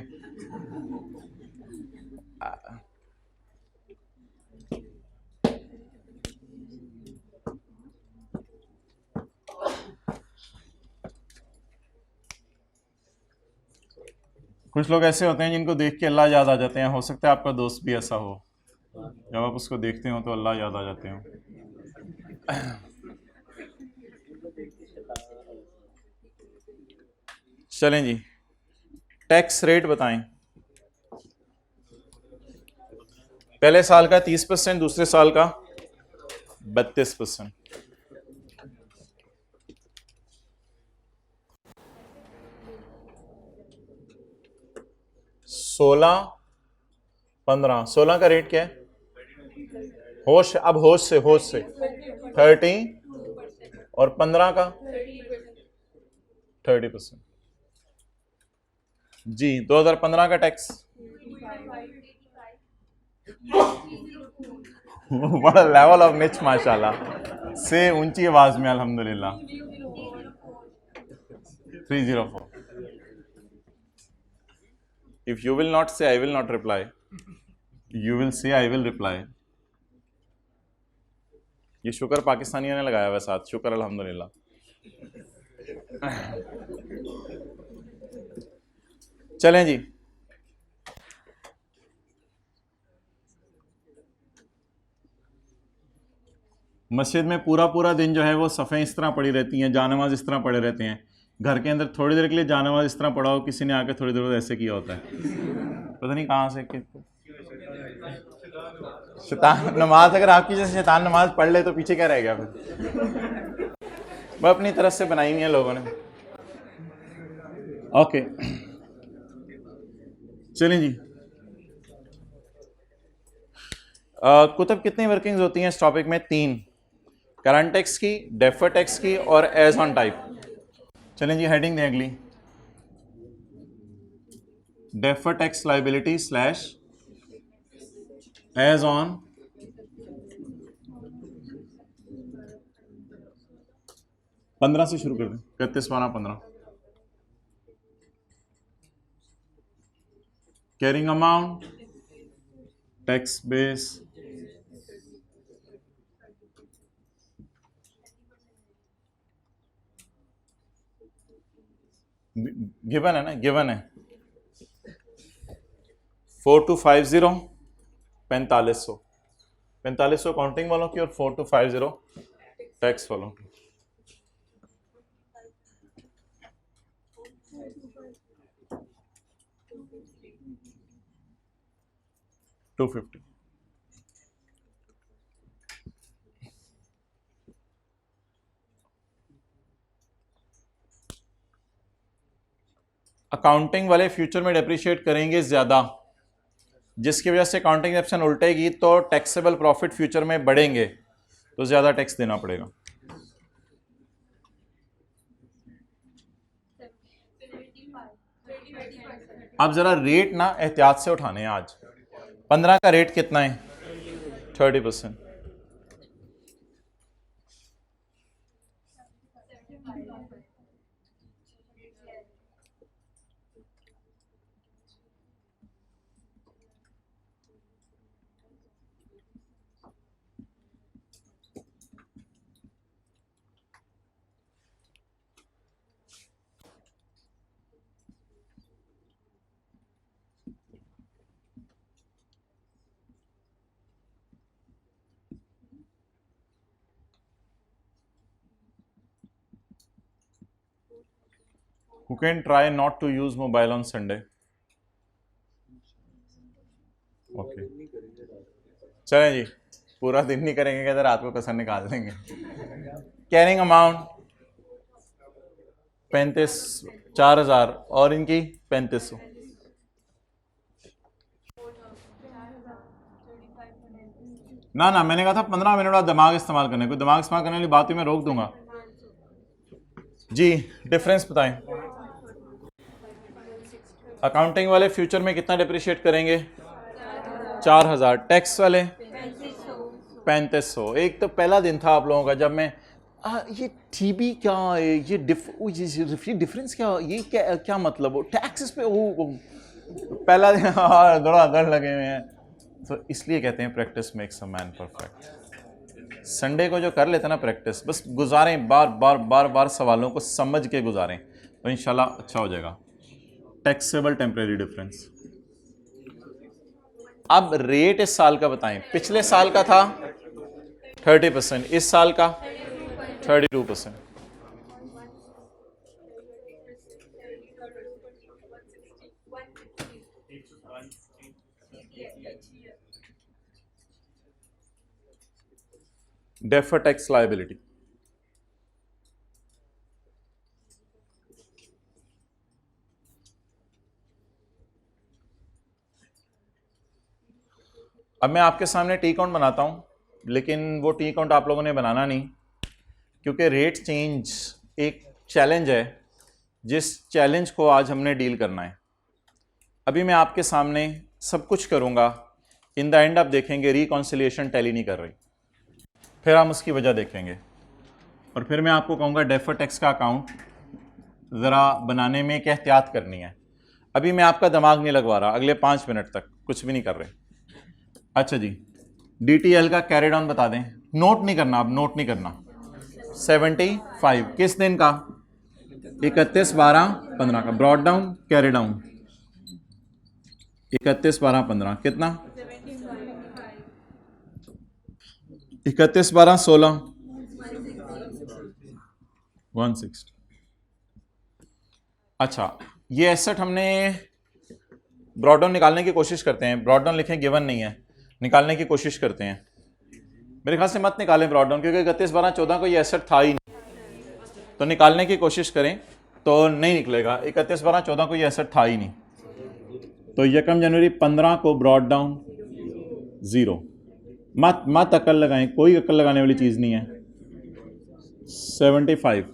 कुछ लोग ऐसे होते हैं जिनको देख के अल्लाह याद आ जाते हैं। हो सकता है आपका दोस्त भी ऐसा हो, जब आप उसको देखते हो तो अल्लाह याद आ जाते हो। चलें जी, टैक्स रेट बताएं। पहले साल का 30%, दूसरे साल का 32%। सोलह 15, 16 का रेट क्या है? होश, अब होश से 30 और 15 का 30%। जी 2015 का टैक्स बड़ा लेवल ऑफ निच माशाल्लाह से ऊंची आवाज में अल्हम्दुलिल्लाह। 304। इफ यू विल नॉट से I will not reply, you will say I will reply. ये शुक्र पाकिस्तानियों ने लगाया हुआ साथ, शुक्र अल्हम्दुलिल्लाह। चलें जी, मस्जिद में पूरा पूरा दिन जो है वो सफ़ें इस तरह पड़ी रहती हैं, जानमाज इस तरह पड़े रहते हैं। घर के अंदर थोड़ी देर के लिए जानमाज इस तरह पड़ा हो, किसी ने आके थोड़ी देर ऐसे किया होता है, पता नहीं कहाँ से शैतान नमाज। अगर आपकी जैसे शैतान नमाज पढ़ ले तो पीछे क्या रह गया फिर? वो अपनी तरफ से बनाई हुई है लोगों ने। ओके चलें जी, कुतब कितनी वर्किंग्स होती हैं इस टॉपिक में? 3, करंट टैक्स की, डेफर टैक्स की और एज ऑन टाइप। चलें जी, हेडिंग दें अगली, defer tax liability slash as on 15 से शुरू कर दें, 31 12 15। Carrying amount, tax base, given है ना, गिवन है 4250 4500 4500 काउंटिंग वालों की और 4250 टैक्स वालों की। $250। अकाउंटिंग वाले फ्यूचर में डेप्रिशिएट करेंगे ज्यादा, जिसकी वजह से अकाउंटिंग एक्शन उल्टेगी तो टैक्सेबल प्रॉफिट फ्यूचर में बढ़ेंगे, तो ज्यादा टैक्स देना पड़ेगा। अब जरा रेट ना एहतियात से उठाने हैं आज। 15 का रेट कितना है? 30%। Who can try not to use mobile on Sunday? Okay. चलें जी, पूरा दिन नहीं करेंगे, कहते रात को कसर निकाल देंगे। कैरिंग अमाउंट 4000 और इनकी 3500। ना ना, मैंने कहा था 15 मिनट बाद दिमाग इस्तेमाल करने, कोई दिमाग इस्तेमाल करने वाली बात ही मैं रोक दूंगा जी। डिफरेंस बताएं। अकाउंटिंग वाले फ्यूचर में कितना डिप्रिशिएट करेंगे? 4000। टैक्स वाले 3500। एक तो पहला दिन था आप लोगों का जब मैं ये टीबी क्या है, ये डिफरेंस क्या, ये क्या मतलब हो टैक्सेस पे, वो पहला दिन थोड़ा डर लगे हुए हैं। तो इसलिए कहते हैं practice makes a man perfect. Sunday को जो कर लेते हैं ना प्रैक्टिस, बस गुजारें, बार बार बार बार सवालों को समझ के गुजारें तो इंशाल्लाह अच्छा हो जाएगा। Taxable temporary difference. अब रेट इस साल का बताएं। पिछले साल का था 30%, इस साल का 32%। Defer tax liability. अब मैं आपके सामने टी काउंट बनाता हूं, लेकिन वो टी काउंट आप लोगों ने बनाना नहीं, क्योंकि रेट चेंज एक चैलेंज है जिस चैलेंज को आज हमने डील करना है। अभी मैं आपके सामने सब कुछ करूंगा, इन द एंड आप देखेंगे रिकॉन्सिलिएशन टैली नहीं कर रही, फिर हम उसकी वजह देखेंगे और फिर मैं आपको कहूँगा डेफर टैक्स का अकाउंट ज़रा बनाने में क्या एहतियात करनी है। अभी मैं आपका दिमाग नहीं लगवा रहा, अगले 5 मिनट तक कुछ भी नहीं कर रहे। अच्छा जी, DTL का कैरिड ऑन बता दें। नोट नहीं करना, अब नोट नहीं करना। 75 किस दिन का? 31/12/15 का। ब्रॉड डाउन कैरी डाउन 31/12/15 कितना? 31/12/16 160। अच्छा, ये एसेट हमने ब्रॉड डाउन निकालने की कोशिश करते हैं। ब्रॉड डाउन लिखें, गिवन नहीं है, निकालने की कोशिश करते हैं। मेरे ख्याल से मत निकालें ब्रॉड डाउन, क्योंकि 31/12/14 को ये एसेट था ही नहीं, तो निकालने की कोशिश करें तो नहीं निकलेगा। 31/12/14 को ये एसेट था ही नहीं, तो 1 जनवरी 15 को ब्रॉड डाउन 0। मत अक्ल लगाएं, कोई अक्ल लगाने वाली चीज़ नहीं है। 75।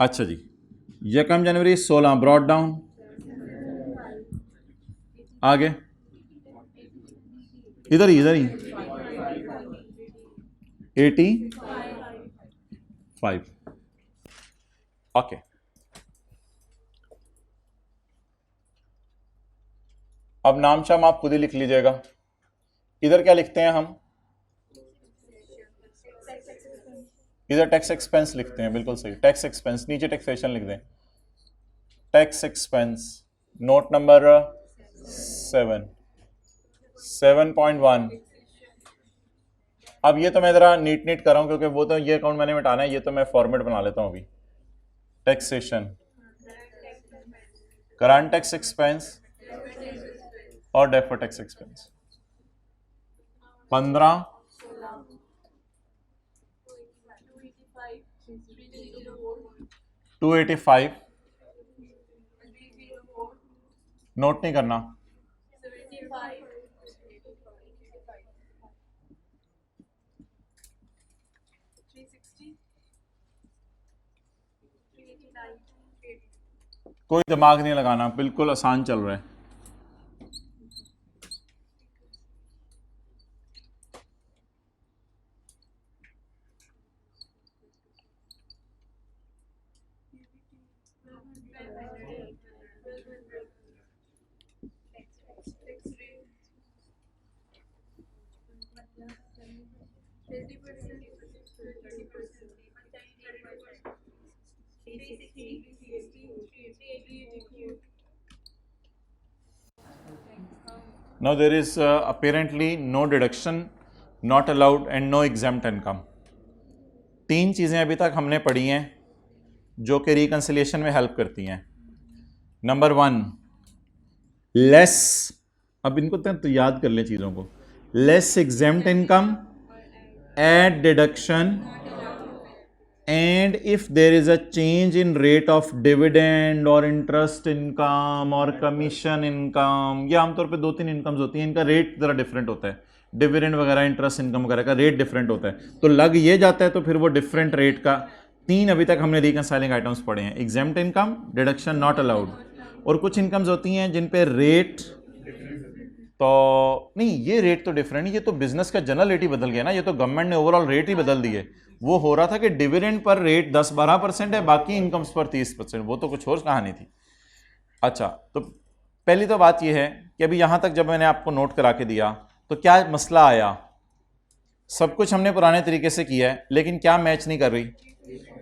अच्छा जी, 1 जनवरी 16 ब्रॉड डाउन, आगे इधर ही 85। ओके, अब नाम शाम आप खुद ही लिख लीजिएगा। इधर क्या लिखते हैं हम? इधर टैक्स एक्सपेंस लिखते हैं, बिल्कुल सही, टैक्स एक्सपेंस। नीचे टैक्सेशन लिख दें, टैक्स एक्सपेंस। Note number 7.1। अब ये तो मैं जरा नीट कर रहा हूं, क्योंकि वो तो ये अकाउंट मैंने मिटाना है, ये तो मैं फॉर्मेट बना लेता हूं अभी। टैक्सेशन, करंट टैक्स एक्सपेंस और डेफर टैक्स एक्सपेंस। 15 285। नोट नहीं करना। 360। कोई दिमाग नहीं लगाना, बिल्कुल आसान चल रहा है। Now there is apparently no deduction, not allowed and no exempt income। 3 चीज़ें अभी तक हमने पढ़ी हैं जो कि रिकंसिलिएशन में हेल्प करती हैं। नंबर 1 लेस, अब इनको तो याद कर लें चीज़ों को, less exempt income eight deduction and if there is a change in rate of dividend और इंटरेस्ट इनकम और कमीशन इनकम, ये आमतौर पे 2-3 इनकम्स होती हैं, इनका रेट जरा डिफरेंट होता है, डिविडेंड वगैरह इंटरेस्ट इनकम वगैरह का रेट डिफरेंट होता है, तो लग ये जाता है तो फिर वो डिफरेंट रेट का 3 अभी तक हमने रिकंसाइलिंग आइटम्स पढ़े हैं, exempt income, deduction not allowed, और कुछ इनकम्स होती हैं जिन पे रेट तो नहीं, ये रेट तो डिफरेंट नहीं, ये तो बिजनेस का जनरल रेट ही बदल गया ना, ये तो गवर्नमेंट ने ओवरऑल रेट ही बदल दिए। वो हो रहा था कि डिविडेंड पर रेट 10-12% है, बाकी इनकम्स पर 30%, वो तो कुछ और कहानी थी। अच्छा, तो पहली तो बात ये है कि अभी यहां तक जब मैंने आपको नोट करा के दिया तो क्या मसला आया, सब कुछ हमने पुराने तरीके से किया है, लेकिन क्या मैच नहीं कर रही,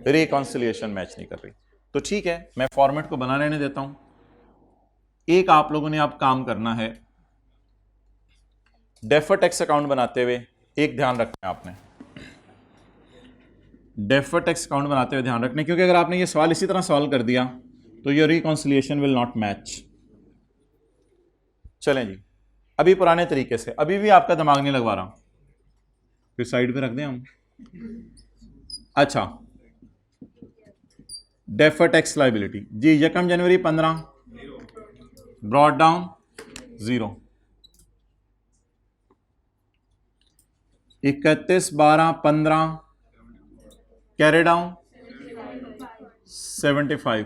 रिकॉन्सिलिएशन मैच नहीं कर रही। तो ठीक है, मैं फॉर्मेट को बना लेने देता हूं। एक आप लोगों ने आप काम करना है, डेफर्ड टैक्स अकाउंट बनाते हुए एक ध्यान रखना है आपने, डेफर्ड टैक्स अकाउंट बनाते हुए ध्यान रखना, क्योंकि अगर आपने ये सवाल इसी तरह सॉल्व कर दिया तो ये रिकॉन्सिलिएशन विल नॉट मैच। चलें जी, अभी पुराने तरीके से, अभी भी आपका दिमाग नहीं लगवा रहा, फिर साइड पे रख दें हम। अच्छा, डेफर्ड टैक्स लायबिलिटी जी, 1 जनवरी 15 ब्रॉट डाउन 0, 31/12/15 कैरी डाउन 75,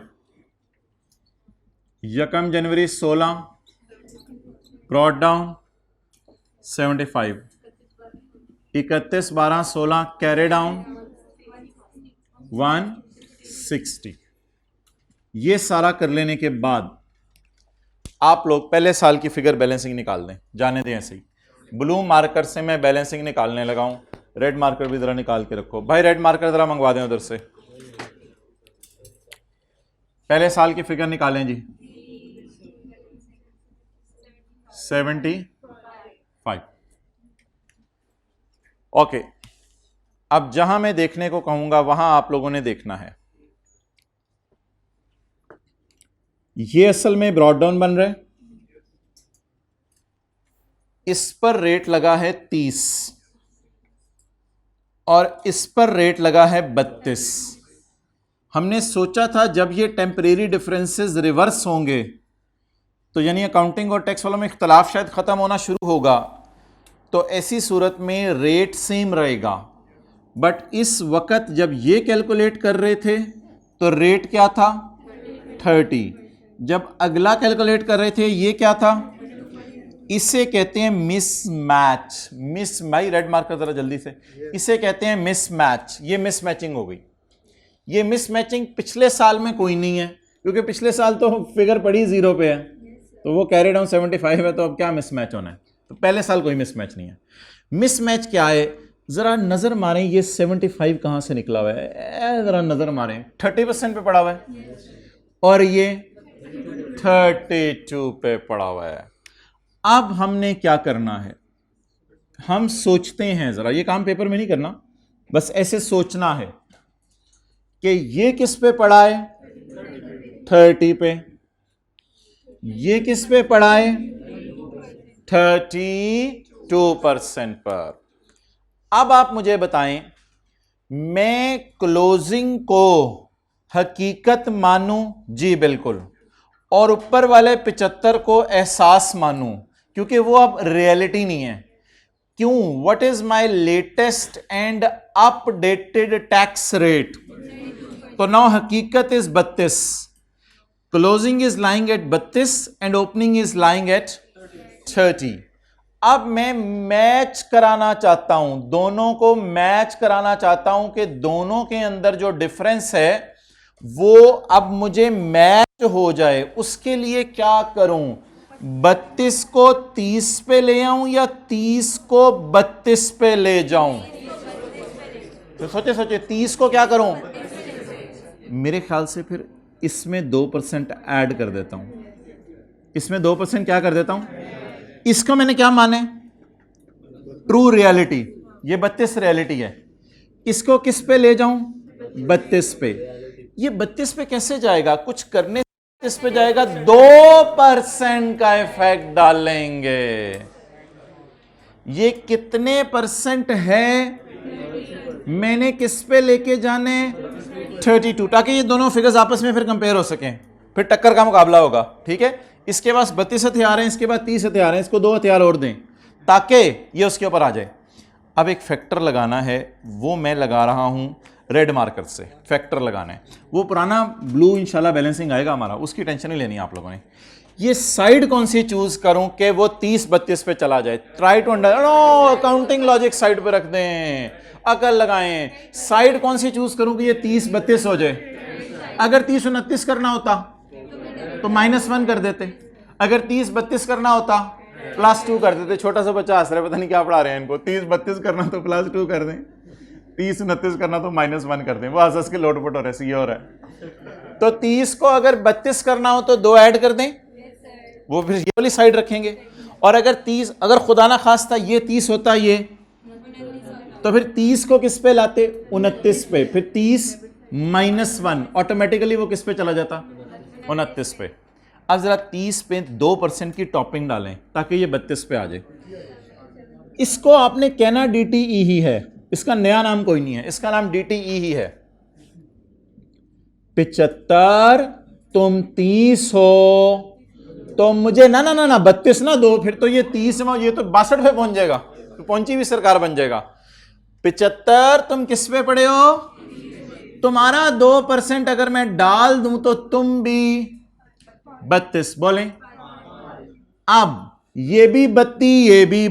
1 जनवरी 16 ब्रॉट डाउन 75, 31/12/16 कैरी डाउन 160। ये सारा कर लेने के बाद आप लोग पहले साल की फिगर बैलेंसिंग निकाल दें, जाने दें ऐसे ही। ब्लू मार्कर से मैं बैलेंसिंग निकालने लगा हूं, रेड मार्कर भी जरा निकाल के रखो भाई, रेड मार्कर जरा मंगवा दें उधर से। पहले साल की फिगर निकालें जी, 75। ओके, अब जहां मैं देखने को कहूंगा वहां आप लोगों ने देखना है, ये असल में ब्रॉड डाउन बन रहा है, इस पर रेट लगा है 30 और इस पर रेट लगा है 32। हमने सोचा था जब ये टेम्परेरी डिफरेंसेस रिवर्स होंगे तो यानी अकाउंटिंग और टैक्स वालों में इख्तलाफ शायद खत्म होना शुरू होगा, तो ऐसी सूरत में रेट सेम रहेगा। बट इस वक्त जब ये कैलकुलेट कर रहे थे तो रेट क्या था 30, जब अगला कैलकुलेट कर रहे थे ये क्या था, इसे कहते हैं मिसमैच। मिस भाई रेड मार्कर जरा जल्दी से, इसे कहते हैं मिसमैच। ये मिसमैचिंग हो गई। ये मिसमैचिंग पिछले साल में कोई नहीं है, क्योंकि पिछले साल तो फिगर पड़ी 0 पे है, तो वो कैरी डाउन 75 है, तो अब क्या मिसमैच होना है, तो पहले साल कोई मिसमैच नहीं है। मिसमैच क्या है, जरा नजर मारें, ये 75 कहां से निकला हुआ है, जरा नजर मारें, 30% पे पड़ा हुआ है और ये 32 पे पड़ा हुआ है। अब हमने क्या करना है, हम सोचते हैं, जरा ये काम पेपर में नहीं करना, बस ऐसे सोचना है कि ये किस पे पड़ा है 30 पे, ये किस पे पड़ा है 32% पर। अब आप मुझे बताएं, मैं क्लोजिंग को हकीकत मानूं? जी बिल्कुल। और ऊपर वाले 75 को एहसास मानूं, क्योंकि वो अब रियलिटी नहीं है। क्यों? What is my latest and updated tax rate? तो नाउ हकीकत is 32, closing is lying at 32 and opening is lying at 30। अब मैं मैच कराना चाहता हूं, दोनों को मैच कराना चाहता हूं कि दोनों के अंदर जो डिफरेंस है वो अब मुझे मैच हो जाए। उसके लिए क्या करूं? 32 को 30 पे ले आऊं या 30 को 32 पे ले जाऊं? तो सोचे 30 को क्या करूं? मेरे ख्याल से फिर इसमें 2% ऐड कर देता हूं, इसमें 2% क्या कर देता हूं, इसको मैंने क्या माने ट्रू रियलिटी, ये 32 रियलिटी है, इसको किस पे ले जाऊं 32 पे, ये 32 पे कैसे जाएगा? कुछ करने से इस पे जाएगा, 2% का इफेक्ट डालेंगे। ये कितने परसेंट है मैंने किस पे लेके जाने? 32, ताकि ये दोनों फिगर्स आपस में फिर कंपेयर हो सकें, फिर टक्कर का मुकाबला होगा। ठीक है, इसके पास 32 हथियार हैं, इसके पास 30 हथियार हैं, इसको 2 हथियार और दें ताकि ये उसके ऊपर आ जाए। अब एक फैक्टर लगाना है, वो मैं लगा रहा हूं रेड मार्कर से। फैक्टर लगाना है, वो पुराना ब्लू इंशाल्लाह बैलेंसिंग आएगा हमारा, उसकी टेंशन नहीं लेनी आप लोगों ने। ये साइड कौन सी चूज करूं कि वो 30-32 पे चला जाए? Try to under counting logic side पे रख दें, अकल लगाएं। साइड कौन सी चूज करूं कि ये 30-32 हो जाए? अगर 30-29 करना होता तो -1 कर देते, अगर 30-32 करना होता +2 कर देते। छोटा सा बच्चा हंस रहा है, पता नहीं क्या पढ़ा रहे हैं इनको। 30-32 करना तो +2 कर दें, 30-29 करना तो -1 कर दें। वो हंस के लोटपोट हो रहा है, सी हो रहा है। तो 30 को अगर 32 करना हो तो 2 ऐड कर दें, वो फिर ये वाली साइड रखेंगे। और अगर 30, अगर खुदा ना खास्ता ये 30 होता ये, तो फिर 30 को किस पे लाते? 29 पे। फिर 30 -1 ऑटोमेटिकली वो किस पे चला जाता? 29 पे। अब जरा 30 पे 2% की टॉपिंग डालें ताकि ये 32 पे आ जाए। इसको आपने कहना DTE ही है, इसका नया नाम कोई नहीं है, इसका नाम DTE ही है। 75 तुम 30 हो तो मुझे ना 32 ना दो, फिर तो ये 30 में ये तो 62 पे पहुंच जाएगा, तो पहुंची भी सरकार बन जाएगा। 75 तुम किस पे पड़े हो? तुम्हारा 2% अगर मैं डाल दूं तो तुम भी 32 बोलें। अब ये भी 32, ये भी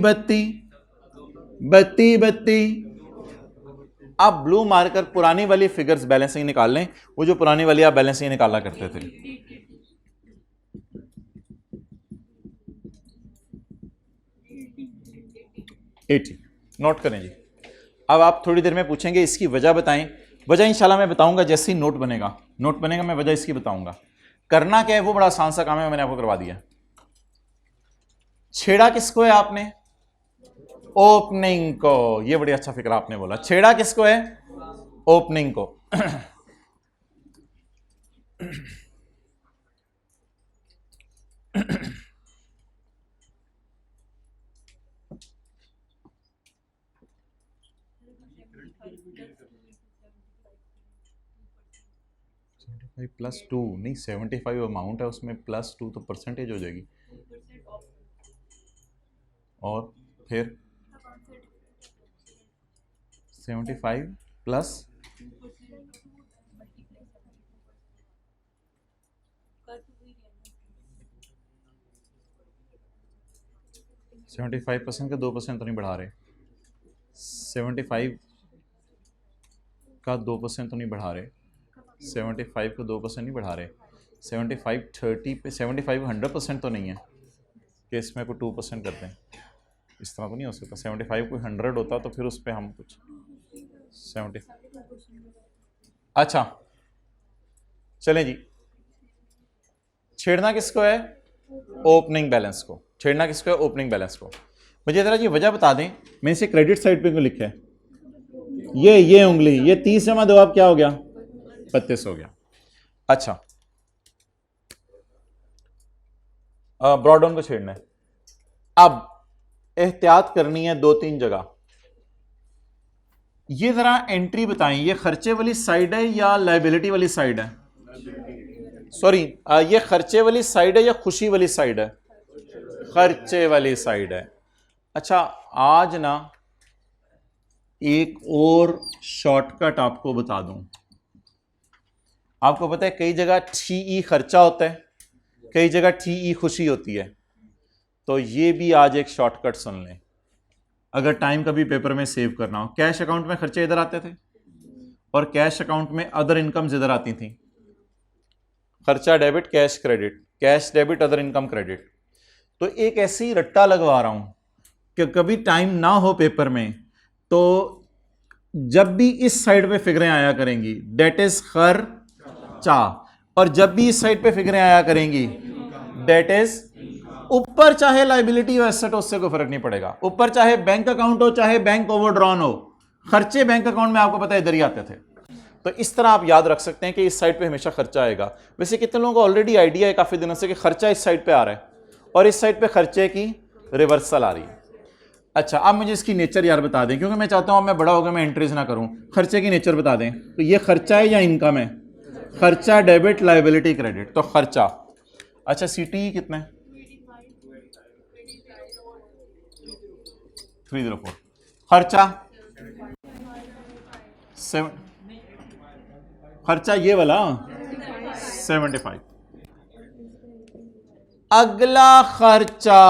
32। अब ब्लू मार्कर पुरानी वाली फिगर्स बैलेंसिंग निकाल लें, वो जो पुरानी वाली आप बैलेंसिंग निकाला करते थे। 80 नोट करें जी। अब आप थोड़ी देर में पूछेंगे इसकी वजह बताएं। वजह इंशाल्लाह मैं बताऊंगा जैसे ही नोट बनेगा मैं वजह इसकी बताऊंगा। करना क्या है वो बड़ा आसान सा काम है, मैंने आपको करवा दिया। छेड़ा किसको है आपने? ओपनिंग को। ये बड़ी अच्छा फिक्र आपने बोला। छेड़ा किसको है? ओपनिंग को। +2 नहीं, 75 अमाउंट है उसमें, +2 तो परसेंटेज हो जाएगी। और फिर 75 प्लस 75% का 2% तो नहीं बढ़ा रहे, 75 का 2% तो नहीं बढ़ा रहे, 75 को 2% नहीं बढ़ा रहे। 75 30 पे 75 100% तो नहीं है कि इसमें को 2% करते हैं, इस तरह तो नहीं हो सकता। 75 कोई 100 होता तो फिर उस पर हम कुछ 70। अच्छा चलें जी, छेड़ना किसको है? ओपनिंग बैलेंस को। छेड़ना किसको है? ओपनिंग बैलेंस को। मुझे जरा ये वजह बता दें, मैंने इसे क्रेडिट साइड पे क्यों लिखा है? ये उंगली, ये 30 जमा 2 अब क्या हो गया? 32 हो गया। अच्छा ब्रॉडऑन को छेड़ना है। अब एहतियात करनी है 2-3 जगह। ये जरा एंट्री बताएं, ये खर्चे वाली साइड है या लायबिलिटी वाली साइड है? सॉरी, ये खर्चे वाली साइड है या खुशी वाली साइड है? खर्चे वाली साइड है। अच्छा आज ना एक और शॉर्टकट आपको बता दूं। आपको पता है कई जगह TE खर्चा होता है, कई जगह TE खुशी होती है। तो ये भी आज एक शॉर्टकट सुन लें, अगर टाइम कभी पेपर में सेव करना हो। कैश अकाउंट में खर्चे इधर आते थे और कैश अकाउंट में अदर इनकम्स इधर आती थी। खर्चा debit, cash credit, cash debit, other income credit. तो एक ऐसी रट्टा लगवा रहा हूं कि कभी टाइम ना हो पेपर में तो जब भी इस साइड पे फिगरें आया करेंगी डेट इज खर्चा, और जब भी इस साइड पे फिगरें आया करेंगी डेट इज, ऊपर चाहे लायबिलिटी हो एसेट हो उससे कोई फर्क नहीं पड़ेगा। ऊपर चाहे बैंक अकाउंट हो चाहे बैंक ओवरड्रॉन हो, खर्चे बैंक अकाउंट में आपको पता है इधर ही आते थे। तो इस तरह आप याद रख सकते हैं कि इस साइड पे हमेशा खर्चा आएगा। वैसे कितने लोगों को ऑलरेडी आइडिया है काफी दिनों से कि खर्चा इस साइड पे आ रहा है और इस साइड पे खर्चे की रिवर्सल आ रही है। अच्छा, अब मुझे इसकी नेचर यार बता दें, क्योंकि मैं चाहता हूं अब मैं बड़ा होकर मैं एंट्रीज ना करूं। खर्चे की नेचर बता दें, तो ये खर्चा है या इनकम है? खर्चा, डेबिट, लायबिलिटी, क्रेडिट। तो खर्चा, अच्छा सीटी कितने? 304। खर्चा 7, खर्चा ये वाला 75। अगला खर्चा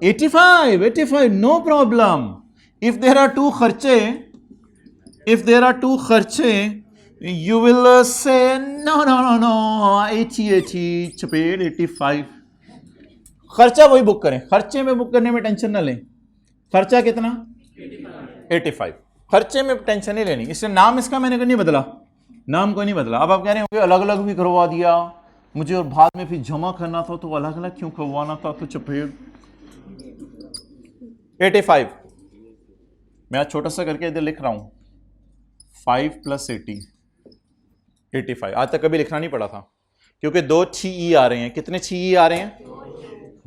85, no problem. If there are two खर्चे, you will say no 80 चपेट 85। खर्चा वही बुक करें, खर्चे में बुक करने में टेंशन ना लें। खर्चा कितना? 85। खर्चे में टेंशन नहीं लेनी। इससे नाम इसका मैंने नहीं बदला, नाम को नहीं बदला। अब आप कह रहे हैं अलग अलग भी करवा दिया मुझे और बाद में फिर जमा करना था, तो अलग अलग क्यों करवाना था? तो चपेट 85 मैं आज छोटा सा करके इधर लिख रहा हूं, 5 + 80 85। आज तक कभी लिखना नहीं पड़ा था क्योंकि 2 6E आ रहे हैं। कितने 6E आ रहे हैं?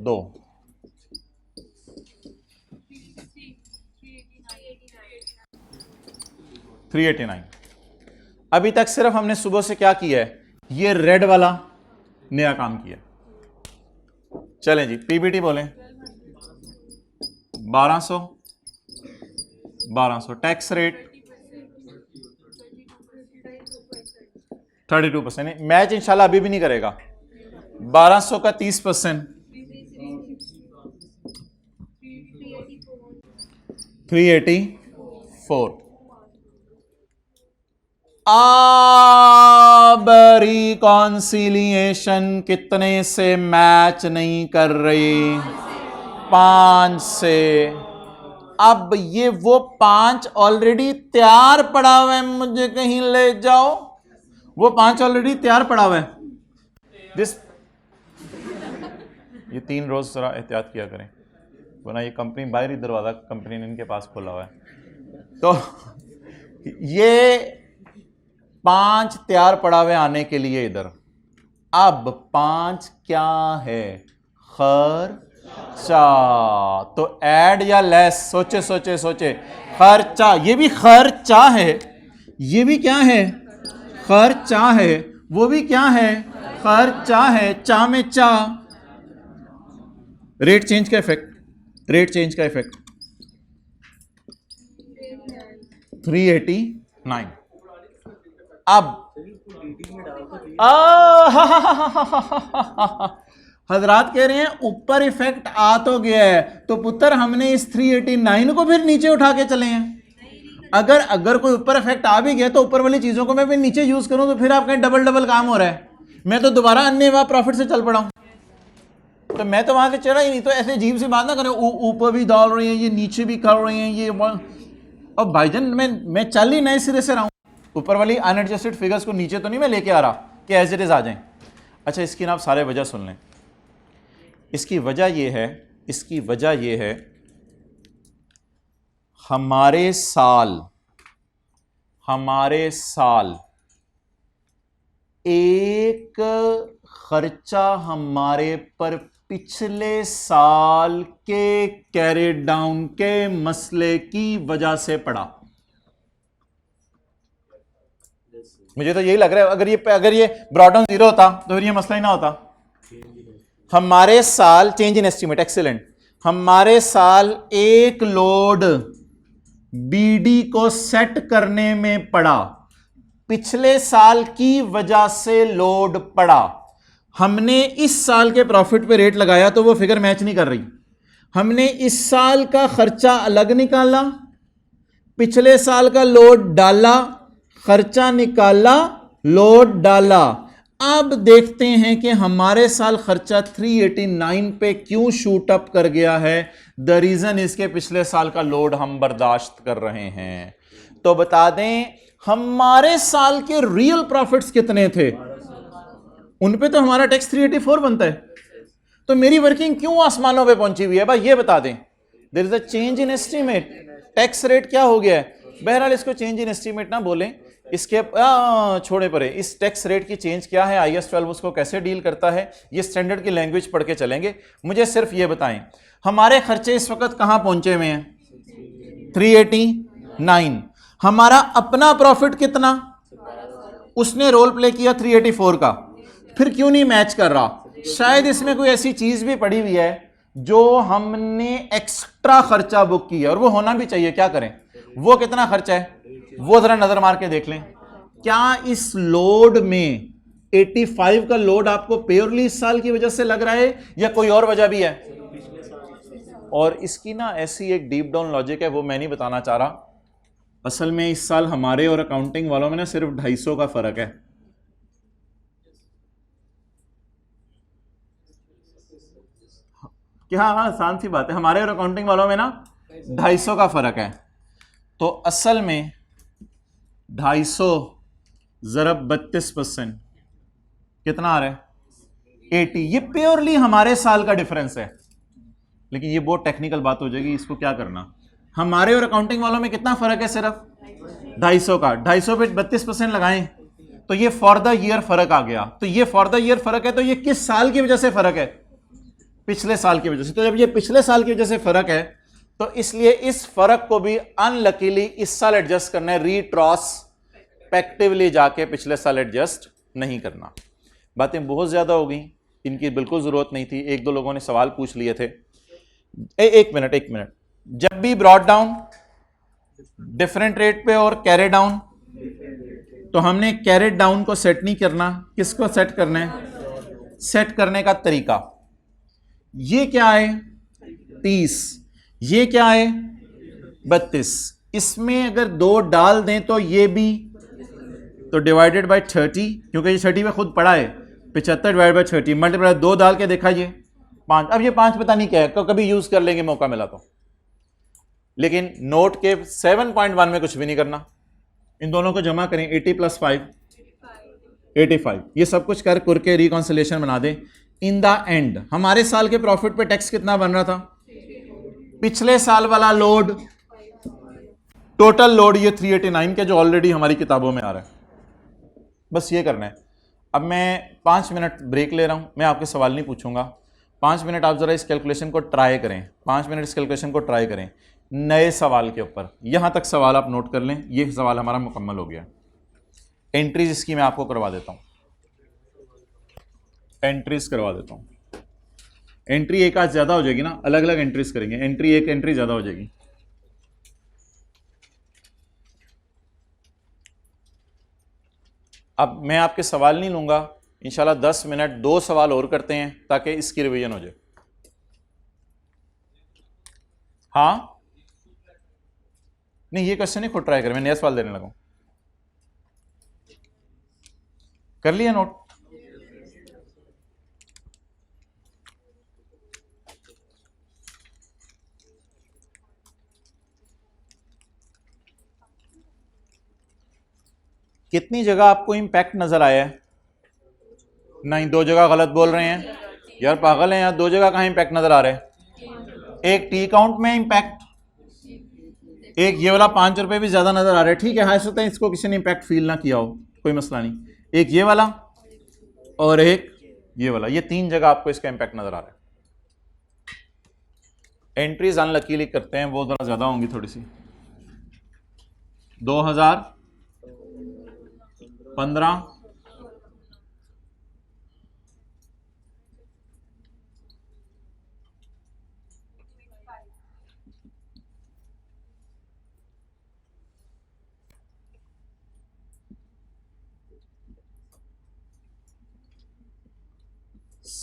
2। 389। अभी तक सिर्फ हमने सुबह से क्या किया है? ये रेड वाला नया काम किया। चलें जी, पीबीटी बोलें। 1200। Tax rate 32%। मैच इंशाल्लाह अभी भी नहीं करेगा। 1200 का 30%, 384। अब रिकॉन्सिलिएशन कितने से मैच नहीं कर रही? 5 से। अब ये वो 5 ऑलरेडी तैयार पड़ा हुआ है, मुझे कहीं ले जाओ। वो 5 ऑलरेडी तैयार पड़ा हुआ है। ये 3 रोज जरा एहतियात किया करें, वरना ये कंपनी बाहर ही दरवाजा कंपनी ने इनके पास खोला हुआ है। तो ये 5 तैयार पड़ा हुआ आने के लिए इधर। अब 5 क्या है? खर्चा। तो ऐड या लेस? सोचे। खर्चा, ये भी खर्चा है, ये भी क्या है? खर्चा है। वो भी क्या है? खर्चा है। चा में चा, रेट चेंज का इफेक्ट, 389। अब हजरात कह रहे हैं ऊपर इफेक्ट आ तो गया है, तो पुत्र हमने इस 389 को फिर नीचे उठा के चले हैं। अगर कोई ऊपर इफेक्ट आ भी गया तो ऊपर वाली चीजों को मैं फिर नीचे यूज करूं तो फिर आपका डबल काम हो रहा है। मैं तो दोबारा अन्य वहां प्रॉफिट से चल पड़ा हूं, तो मैं तो वहां से चढ़ा ही नहीं। तो ऐसे अजीब सी बात ना करें, ऊपर भी डाल रहे हैं, ये नीचे भी कर रहे हैं, ये। और भाईजान मैं चल ही नए सिरे से रहा हूं। ऊपर वाली अनएडजस्टेड फिगर्स को नीचे तो नहीं मैं लेके आ रहा कि एज इट इज आ जाएं। अच्छा, इसकी ना आप सारे वजह सुन लें। इसकी वजह ये है हमारे साल एक खर्चा हमारे पर पिछले साल के कैरी डाउन के मसले की वजह से पड़ा। मुझे तो यही लग रहा है अगर ये ब्रॉट डाउन 0 होता तो फिर ये मसला ही ना होता। हमारे साल चेंज इन एस्टीमेट, एक्सीलेंट। हमारे साल एक लोड बीडी को सेट करने में पड़ा, पिछले साल की वजह से लोड पड़ा। हमने इस साल के प्रॉफिट पे रेट लगाया तो वो फिगर मैच नहीं कर रही। हमने इस साल का खर्चा अलग निकाला, पिछले साल का लोड डाला, खर्चा निकाला, लोड डाला। अब देखते हैं कि हमारे साल खर्चा 389 पे क्यों शूट अप कर गया है। द रीजन इसके पिछले साल का लोड हम बर्दाश्त कर रहे हैं। तो बता दें हमारे साल के रियल प्रॉफिट्स कितने थे, उन पे तो हमारा टैक्स 384 बनता है। तो मेरी वर्किंग क्यों आसमानों पे पहुंची हुई है भाई, ये बता दें। There is a change in estimate. Tax rate क्या हो गया है? बहरहाल इसको चेंज इन एस्टीमेट ना बोलें, इसके छोड़े परे इस टैक्स रेट की चेंज क्या है, IAS 12 उसको कैसे डील करता है, ये स्टैंडर्ड की लैंग्वेज पढ़ के चलेंगे। मुझे सिर्फ ये बताएं हमारे खर्चे इस वक्त कहां पहुंचे हुए हैं, 389। हमारा अपना प्रॉफिट कितना, उसने रोल प्ले किया 384 का, फिर क्यों नहीं मैच कर रहा? शायद इसमें कोई ऐसी चीज भी पड़ी हुई है जो हमने एक्स्ट्रा खर्चा बुक किया, और वो होना भी चाहिए। क्या करें, वो कितना खर्चा है वो जरा नजर मार के देख लें। क्या इस लोड में 85 का लोड आपको प्योरली इस साल की वजह से लग रहा है या कोई और वजह भी है? और इसकी ना ऐसी एक डीप डाउन लॉजिक है, वो मैं नहीं बताना चाह रहा। असल में इस साल हमारे और अकाउंटिंग वालों में ना सिर्फ 250 का फर्क है। क्या? हाँ, आसान सी बात है, हमारे और अकाउंटिंग वालों में ना 250 का फर्क है। तो असल में 250 ज़रब 32% कितना आ रहा है, 80। ये प्योरली हमारे साल का डिफरेंस है, लेकिन ये बहुत टेक्निकल बात हो जाएगी, इसको क्या करना। हमारे और अकाउंटिंग वालों में कितना फर्क है, सिर्फ 250 का। 250 पे 32% लगाएं तो ये फॉर द ईयर फर्क आ गया। तो ये फॉर द ईयर फर्क है, तो ये किस साल की वजह से फर्क है, पिछले साल की वजह से। तो जब ये पिछले साल की वजह से फर्क है, तो इसलिए इस फर्क को भी अनलकीली इस साल एडजस्ट करना है, रिट्रोस्पेक्टिवली जाके पिछले साल एडजस्ट नहीं करना। बातें बहुत ज्यादा हो गई, इनकी बिल्कुल जरूरत नहीं थी। एक दो लोगों ने सवाल पूछ लिए थे। एक मिनट, जब भी ब्रॉड डाउन डिफरेंट रेट पे और कैरी डाउन, तो हमने कैरी डाउन को सेट नहीं करना, किसको सेट करना है, सेट करने का तरीका। ये क्या है 30, ये क्या है 32। इसमें अगर 2 डाल दें तो ये भी, तो डिवाइडेड बाय 30, क्योंकि ये 30 में खुद पड़ा है, 75 डिवाइडेड बाय 30 मल्टीप्लाई 2 डाल के देखा ये 5। अब ये 5 पता नहीं क्या है, कभी यूज कर लेंगे मौका मिला तो। लेकिन नोट के 7.1 में कुछ भी नहीं करना, इन दोनों को जमा करें, 80 + 5 85। ये सब कुछ कर के रिकॉन्सिलेशन बना दें। इन द एंड हमारे साल के प्रॉफिट पे टैक्स कितना बन रहा था, पिछले साल वाला लोड, टोटल लोड ये 389 के जो ऑलरेडी हमारी किताबों में आ रहा है। बस ये करना है। अब मैं 5 मिनट ब्रेक ले रहा हूं, मैं आपके सवाल नहीं पूछूंगा। 5 मिनट आप जरा इस कैलकुलेशन को ट्राई करें, 5 मिनट इस कैलकुलेशन को ट्राई करें नए सवाल के ऊपर। यहां तक सवाल आप नोट कर लें, ये सवाल हमारा मुकम्मल हो गया। एंट्रीज इसकी मैं आपको करवा देता हूं, एंट्रीज करवा देता हूं। एंट्री एक आज ज्यादा हो जाएगी ना, अलग अलग एंट्रीज करेंगे, एंट्री एक एंट्री ज्यादा हो जाएगी। अब मैं आपके सवाल नहीं लूंगा, इंशाल्लाह 10 मिनट 2 सवाल और करते हैं ताकि इसकी रिवीजन हो जाए। हाँ नहीं, ये क्वेश्चन नहीं खुद ट्राई करें, मैं नया सवाल देने लगा। कर लिया नोट? कितनी जगह आपको इंपैक्ट नजर आया है? नहीं, 2 जगह गलत बोल रहे हैं यार, पागल हैं यार। 2 जगह कहां इंपैक्ट नजर आ रहा है? एक टी काउंट में इंपैक्ट, एक ये वाला 5 रुपए भी ज्यादा नजर आ रहा है। ठीक है, हाँ सकता है इसको किसी ने इंपैक्ट फील ना किया हो, कोई मसला नहीं। एक ये वाला और एक ये वाला, ये 3 जगह आपको इसका इंपैक्ट नजर आ रहा है। एंट्रीज अनलकीली करते हैं, वो जरा ज्यादा होंगी थोड़ी सी। 2015,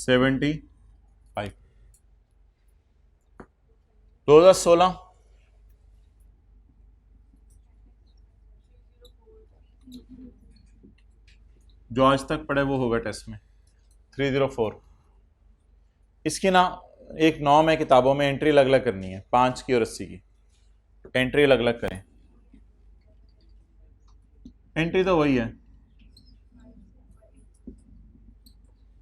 75, 2016, जो आज तक पढ़े वो होगा टेस्ट में, 304। इसकी ना एक नॉर्म है किताबों में, एंट्री अलग अलग करनी है, 5 की और 80 की एंट्री अलग अलग करें। एंट्री तो वही है,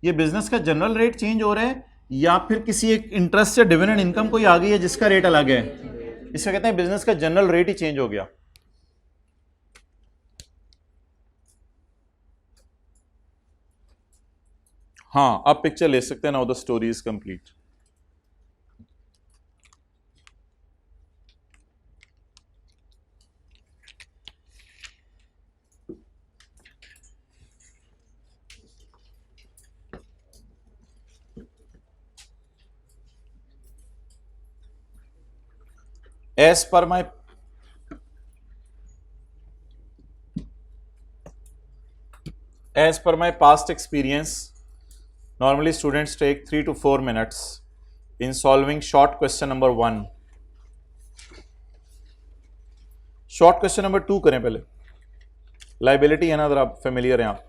ये बिजनेस का जनरल रेट चेंज हो रहा है या फिर किसी एक इंटरेस्ट या डिविडेंड इनकम कोई आ गई है जिसका रेट अलग है, इसे कहते हैं बिजनेस का जनरल रेट ही चेंज हो गया। हाँ, आप पिक्चर ले सकते हैं। Now the story is complete. As per my past experience, normally students take 3 to 4 minutes in solving short question number 1. Short question number 2 करें पहले। लाइबिलिटी है ना, अगर आप फेमिलियर हैं आप।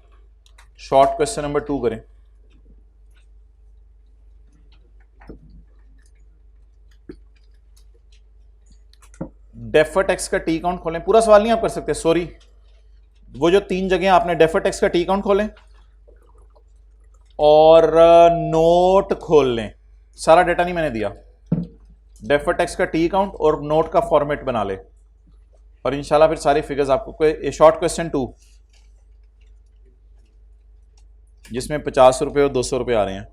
शॉर्ट क्वेश्चन नंबर 2 करें। डेफर टैक्स का टी काउंट खोलें। पूरा सवाल नहीं आप कर सकते, सॉरी। वो जो 3 जगह आपने डेफर टैक्स का टी काउंट खोलें और नोट खोल लें। सारा डेटा नहीं मैंने दिया। डेफर टैक्स का टी काउंट और नोट का फॉर्मेट बना ले और इंशाल्लाह फिर सारी फिगर्स आपको। शॉर्ट क्वेश्चन 2 जिसमें 50 रुपए और 200 रुपए आ रहे हैं।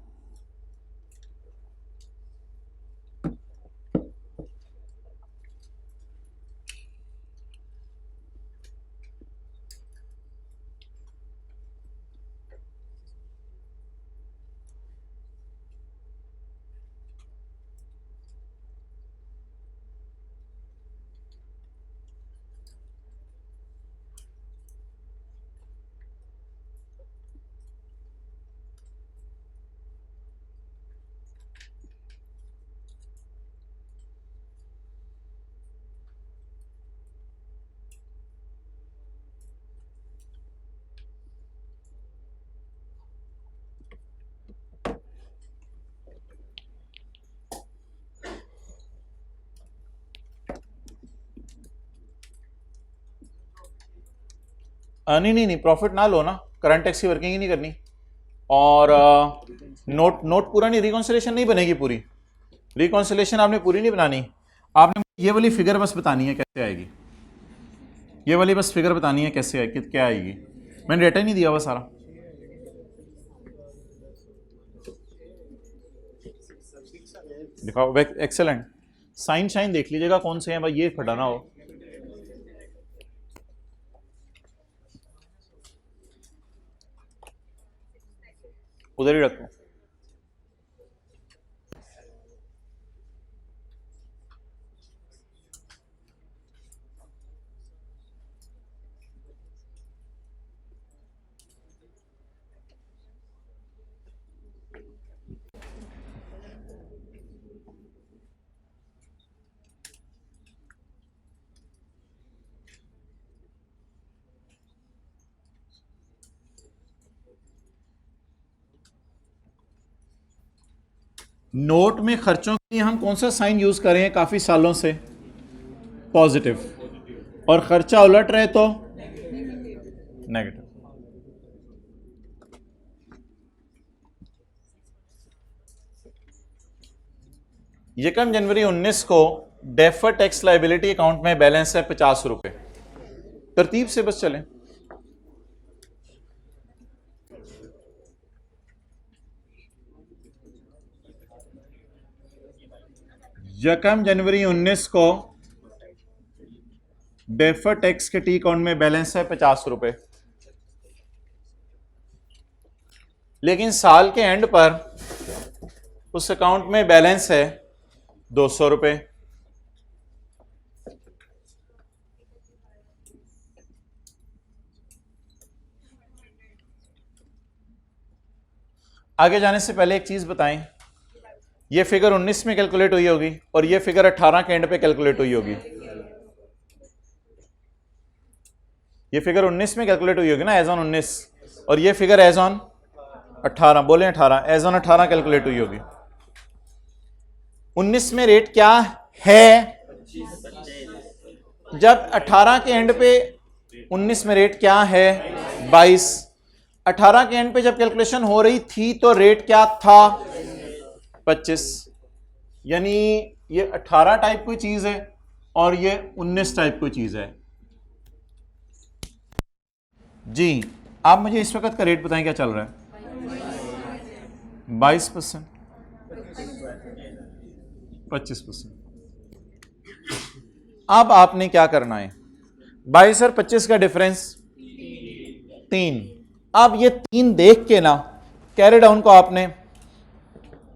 नहीं, प्रॉफिट ना लो ना, करंट टैक्स की वर्किंग ही नहीं करनी। और नोट पूरा नहीं, रिकॉन्सिलेशन नहीं बनेगी पूरी। रिकॉन्सिलेशन आपने पूरी नहीं बनानी। आपने ये वाली फिगर बस बतानी है कैसे आएगी। ये वाली बस फिगर बतानी है कैसे आएगी, क्या आएगी। मैंने डेटा ही नहीं दिया हुआ सारा। दिखाओ, एक्सेलेंट। साइन शाइन देख लीजिएगा कौन से हैं भाई, ये फटाना हो। उधर ही रखो। नोट में खर्चों के लिए हम कौन सा साइन यूज कर रहे हैं काफी सालों से? पॉजिटिव। और खर्चा उलट रहे तो नेगेटिव। यकम जनवरी 19 को डेफर टैक्स लाइबिलिटी अकाउंट में बैलेंस है 50 रुपए। तरतीब से बस चलें। यकम जनवरी 19 को डेफर टैक्स के टी अकाउंट में बैलेंस है 50 रुपए, लेकिन साल के एंड पर उस अकाउंट में बैलेंस है 200 रुपए। आगे जाने से पहले एक चीज बताएं, ये फिगर 19 में कैलकुलेट हुई होगी और ये फिगर 18 के एंड पे कैलकुलेट हुई होगी। ये फिगर 19 में कैलकुलेट हुई होगी ना, एज ऑन 19, और ये फिगर एज ऑन 18, बोले 18, एज ऑन 18 कैलकुलेट हुई होगी। 19 में रेट क्या है? जब 18 के एंड पे 19 में रेट क्या है? 22। 18 के एंड पे जब कैलकुलेशन हो रही थी तो रेट क्या था? 25। यानी ये 18 टाइप कोई चीज है और ये 19 टाइप कोई चीज है। जी, आप मुझे इस वक्त का रेट बताएं क्या चल रहा है? 22%, 25%। अब आपने क्या करना है, 22 और 25 का डिफरेंस 3। अब ये 3 देख के ना कैरी डाउन को आपने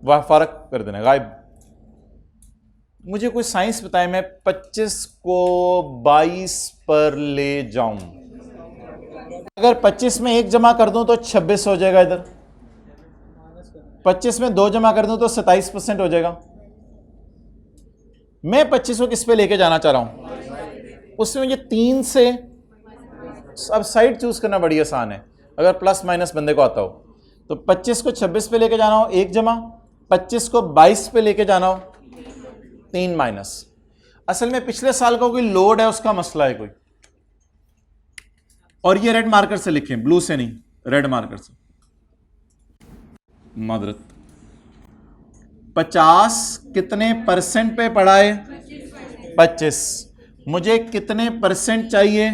वह फर्क कर देना, गायब। मुझे कोई साइंस बताए, मैं 25 को 22 पर ले जाऊं, अगर 25 में 1 जमा कर दूं तो 26 हो जाएगा, इधर 25 में 2 जमा कर दूं तो 27% हो जाएगा। मैं 25 को किस पे लेके जाना चाह रहा हूं, उसमें मुझे 3 से, अब साइड चूज करना बड़ी आसान है अगर प्लस माइनस बंदे को आता हो। तो 25 को 26 पे लेके जाना हो 1 जमा, 25 को 22 पे लेके जाना हो 3 माइनस। असल में पिछले साल का कोई लोड है उसका मसला है कोई, और ये रेड मार्कर से लिखें, ब्लू से नहीं, रेड मार्कर से। मादरत 50 कितने परसेंट पे पड़ा है, 25। मुझे कितने परसेंट चाहिए,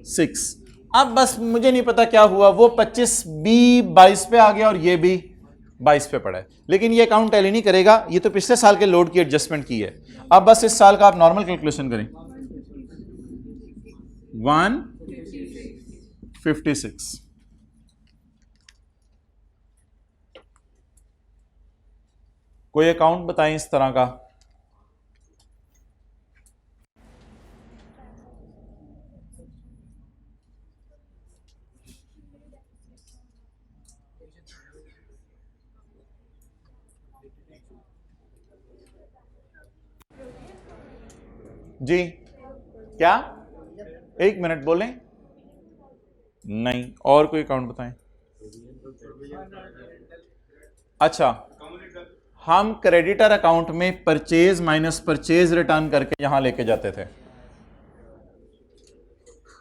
6। अब बस मुझे नहीं पता क्या हुआ, वो 25 भी 22 पे आ गया और ये भी 22 पे पड़ा है, लेकिन ये अकाउंट टैली नहीं करेगा, ये तो पिछले साल के लोड की एडजस्टमेंट की है। अब बस इस साल का आप नॉर्मल कैलकुलेशन करें, 156। कोई अकाउंट बताएं इस तरह का। जी क्या, 1 मिनट बोलें, नहीं, और कोई अकाउंट बताएं। अच्छा, हम क्रेडिटर अकाउंट में परचेज माइनस परचेज रिटर्न करके यहां लेके जाते थे,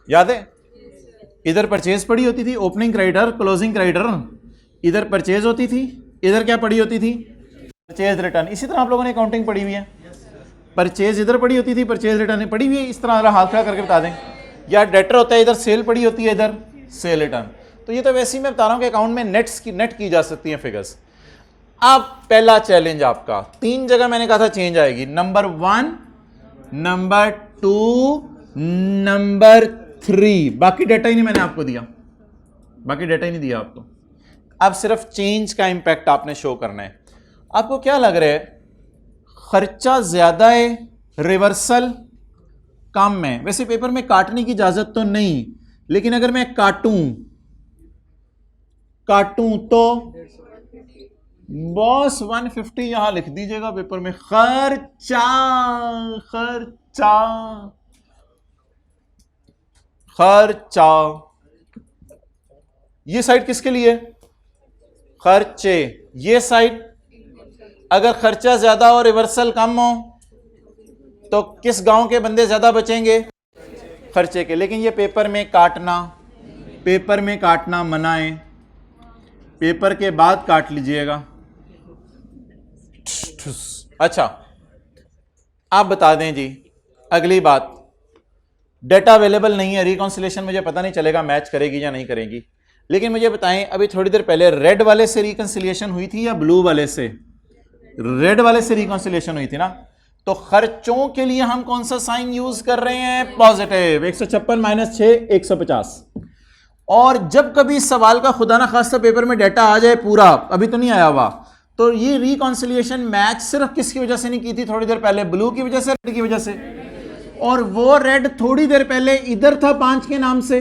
याद है? इधर परचेज पड़ी होती थी, ओपनिंग क्रेडिटर क्लोजिंग क्रेडिटर, इधर परचेज होती थी, इधर क्या पड़ी होती थी, परचेज रिटर्न। इसी तरह आप लोगों ने अकाउंटिंग पढ़ी हुई है, परचेज इधर पड़ी होती थी, परचेज रिटर्न पड़ी हुई है। इस तरह हाथ खड़ा करके बता दें, या डेटर होता है, इधर सेल पड़ी होती है, इधर सेल रिटर्न। तो ये तो वैसे ही मैं बता रहा हूं कि अकाउंट में नेट की जा सकती हैं फिगर्स। अब पहला चैलेंज आपका, 3 जगह मैंने कहा था चेंज आएगी, नंबर 1, नंबर 2, नंबर 3। बाकी डेटा ही नहीं मैंने आपको दिया, बाकी डेटा ही नहीं दिया आपको। अब सिर्फ चेंज का इंपैक्ट आपने शो करना है। आपको क्या लग रहा है, खर्चा ज्यादा है, रिवर्सल कम है? वैसे पेपर में काटने की इजाजत तो नहीं, लेकिन अगर मैं काटूं तो बॉस 150 यहां लिख दीजिएगा पेपर में, खर्चा खर्चा खर्चा। ये साइड किसके लिए, खर्चे। ये साइड अगर खर्चा ज्यादा हो रिवर्सल कम हो तो किस गांव के बंदे ज्यादा बचेंगे, खर्चे के। लेकिन ये पेपर में काटना मना है, पेपर के बाद काट लीजिएगा। अच्छा, आप बता दें जी, अगली बात, डेटा अवेलेबल नहीं है, रिकॉन्सिलेशन मुझे पता नहीं चलेगा मैच करेगी या नहीं करेगी, लेकिन मुझे बताएं अभी थोड़ी देर पहले रेड वाले से रिकॉन्सिलेशन हुई थी या ब्लू वाले से? रेड वाले से रिकॉन्सिलेशन हुई थी ना। तो खर्चों के लिए हम कौन सा साइन यूज कर रहे हैं, पॉजिटिव, 156 माइनस 6 150। और जब कभी सवाल का खुदा ना खास्ता पेपर में डेटा आ जाए पूरा, अभी तो नहीं आया हुआ, तो ये रिकॉन्सिलिएशन मैच सिर्फ किसकी वजह से नहीं की थी थोड़ी देर पहले, ब्लू की वजह से, रेड की वजह से। और वो रेड थोड़ी देर पहले इधर था 5 के नाम से,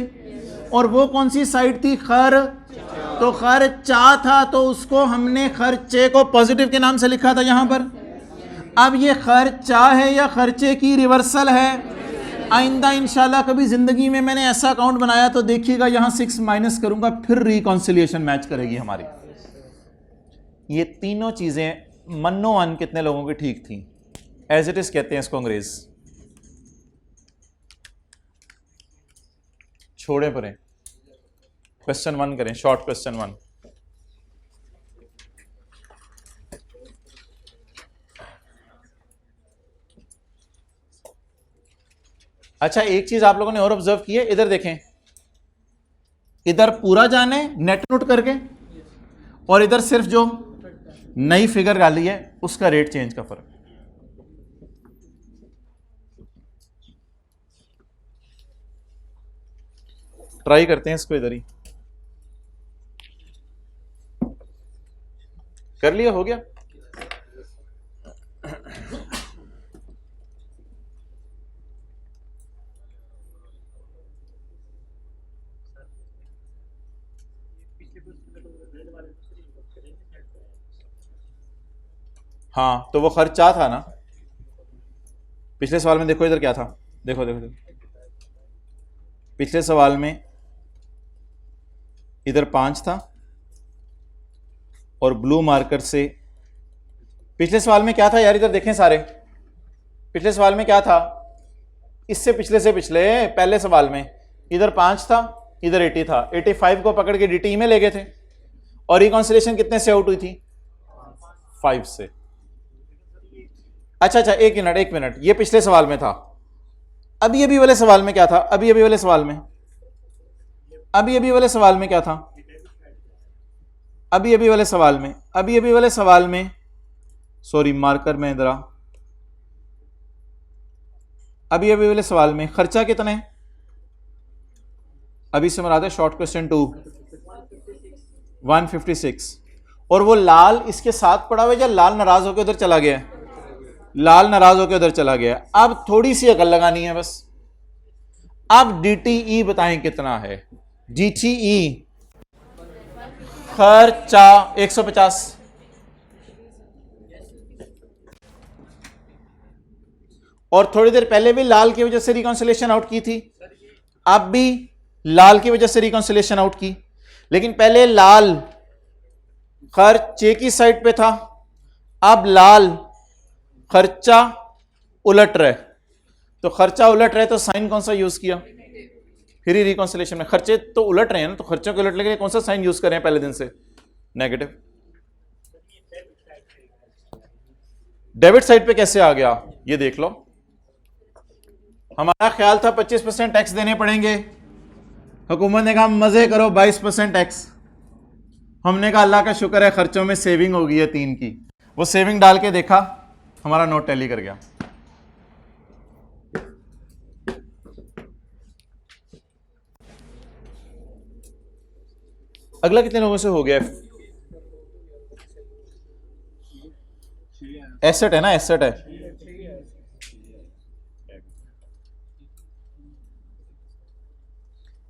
और वो कौन सी साइड थी, तो खर्चा था, तो उसको हमने खर्चे को पॉजिटिव के नाम से लिखा था यहां पर। अब ये खर्चा है या खर्चे की रिवर्सल है? आइंदा इंशाल्लाह कभी जिंदगी में मैंने ऐसा अकाउंट बनाया तो देखिएगा, यहां 6 माइनस करूंगा, फिर रिकॉन्सिलिएशन मैच करेगी हमारी। ये तीनों चीजें मन्नो अन कितने लोगों की ठीक थी, एज इट इज कहते हैं इसको अंग्रेज। छोड़े परे, क्वेश्चन 1 करें, शॉर्ट क्वेश्चन 1। अच्छा, एक चीज आप लोगों ने और ऑब्जर्व की है, इधर देखें, इधर पूरा जाने नेट नोट करके, और इधर सिर्फ जो नई फिगर डाली है उसका रेट चेंज का फर्क। ट्राई करते हैं इसको, इधर ही कर लिया, हो गया। हाँ तो वो खर्चा था ना, पिछले सवाल में देखो इधर क्या था, देखो देखो देखो, पिछले सवाल में इधर 5 था और ब्लू मार्कर से, पिछले सवाल में क्या था यार, इधर देखें सारे, पिछले सवाल में क्या था, इससे पिछले से पिछले पहले सवाल में इधर 5 था, इधर 80 था, 85 को पकड़ के DTE में ले गए थे और रिकॉन्सिलेशन कितने से आउट हुई थी, 5 से। अच्छा, एक मिनट, ये पिछले सवाल में था। अभी वाले सवाल में क्या था, अभी वाले सवाल में, अभी वाले सवाल में क्या था, अभी वाले सवाल में, अभी वाले सवाल में, सॉरी मार्कर में इधर, अभी वाले सवाल में खर्चा कितना है, अभी से मराद है शॉर्ट क्वेश्चन 2 156, और वो लाल इसके साथ पड़ा हुआ है या लाल नाराज होकर उधर चला गया है, लाल नाराज होकर उधर चला गया। अब थोड़ी सी अकल लगानी है बस। अब DTE बताएं कितना है, DTE खर्चा 150, और थोड़ी देर पहले भी लाल की वजह से रिकॉन्सिलेशन आउट की थी, अब भी लाल की वजह से रिकॉन्सिलेशन आउट की, लेकिन पहले लाल खर्चे की साइड पे था, अब लाल खर्चा उलट रहे, तो खर्चा उलट रहे तो साइन कौन सा यूज किया, फिर ही रिकॉन्सिलेशन में खर्चे तो उलट रहे हैं ना, तो खर्चों को उलटने के लिए कौन सा साइन यूज करें पहले दिन से, नेगेटिव। डेबिट साइड पे कैसे आ गया ये देख लो, हमारा ख्याल था 25% टैक्स देने पड़ेंगे, हुकूमत ने कहा मजे करो 22% टैक्स, हमने कहा अल्लाह का शुक्र है खर्चों में सेविंग हो गई है 3 की, वो सेविंग डाल के देखा हमारा नोट टैली कर गया। अगला कितने लोगों से हो गया, एसेट है ना, एसेट है,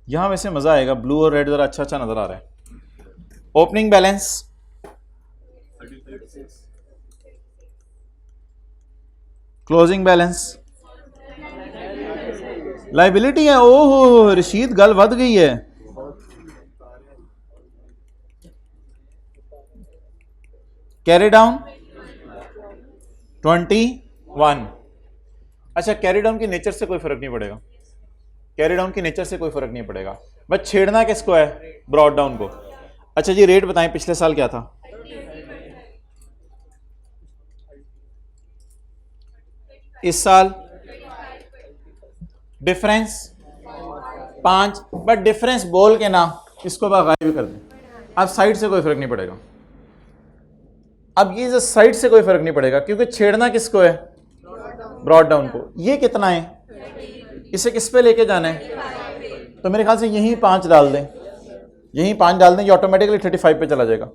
यहां वैसे मजा आएगा, ब्लू और रेड जरा अच्छा अच्छा नजर आ रहा है। Opening balance 36, closing balance, liability है, ओहो रशीद गल वध गई है, कैरी डाउन 21। अच्छा कैरी डाउन की नेचर से कोई फर्क नहीं पड़ेगा, कैरी डाउन की नेचर से कोई फर्क नहीं पड़ेगा, बस छेड़ना किसको है, ब्रॉड डाउन को। अच्छा जी रेट बताएं पिछले साल क्या था, इस साल डिफरेंस 5, बट डिफरेंस बोल के ना इसको गायब कर दें, अब साइड से कोई फर्क नहीं पड़ेगा, अब ये जो साइड से कोई फर्क नहीं पड़ेगा क्योंकि छेड़ना किसको है, ब्रॉड डाउन को। ये कितना है, इसे किस पे लेके जाना है, तो मेरे ख्याल से यहीं 5 डाल दें, यहीं 5 डाल दें, ये ऑटोमेटिकली 35 पे चला जाएगा।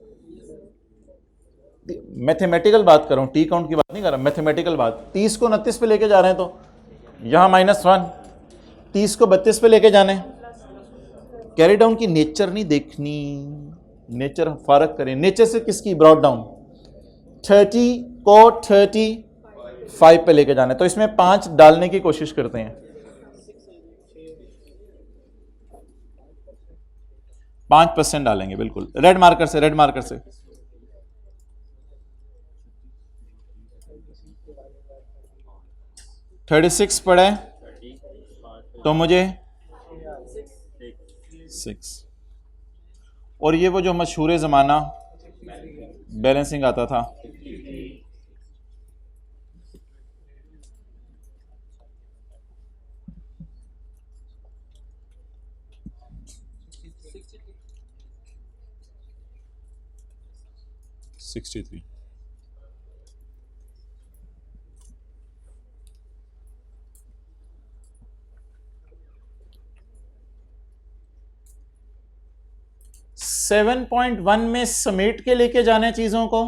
मैथमेटिकल बात कर रहा हूँ, टी काउंट की बात नहीं कर रहा, मैथमेटिकल बात। 30 को 29 पे लेके जा रहे हैं तो यहाँ -1, 30 को 32 पे लेके जाने। कैरी डाउन की नेचर नहीं देखनी, नेचर फर्क करें, नेचर से किसकी, ब्रॉड डाउन। 30 को 35 पे लेके जाना है, तो इसमें 5 डालने की कोशिश करते हैं, 5% डालेंगे बिल्कुल, रेड मार्कर से, रेड मार्कर से। $36 पड़े तो मुझे 6, और ये वो जो मशहूर ज़माना बैलेंसिंग आता था, 63। सेवन पॉइंट वन में समेट के लेके जाने चीजों को,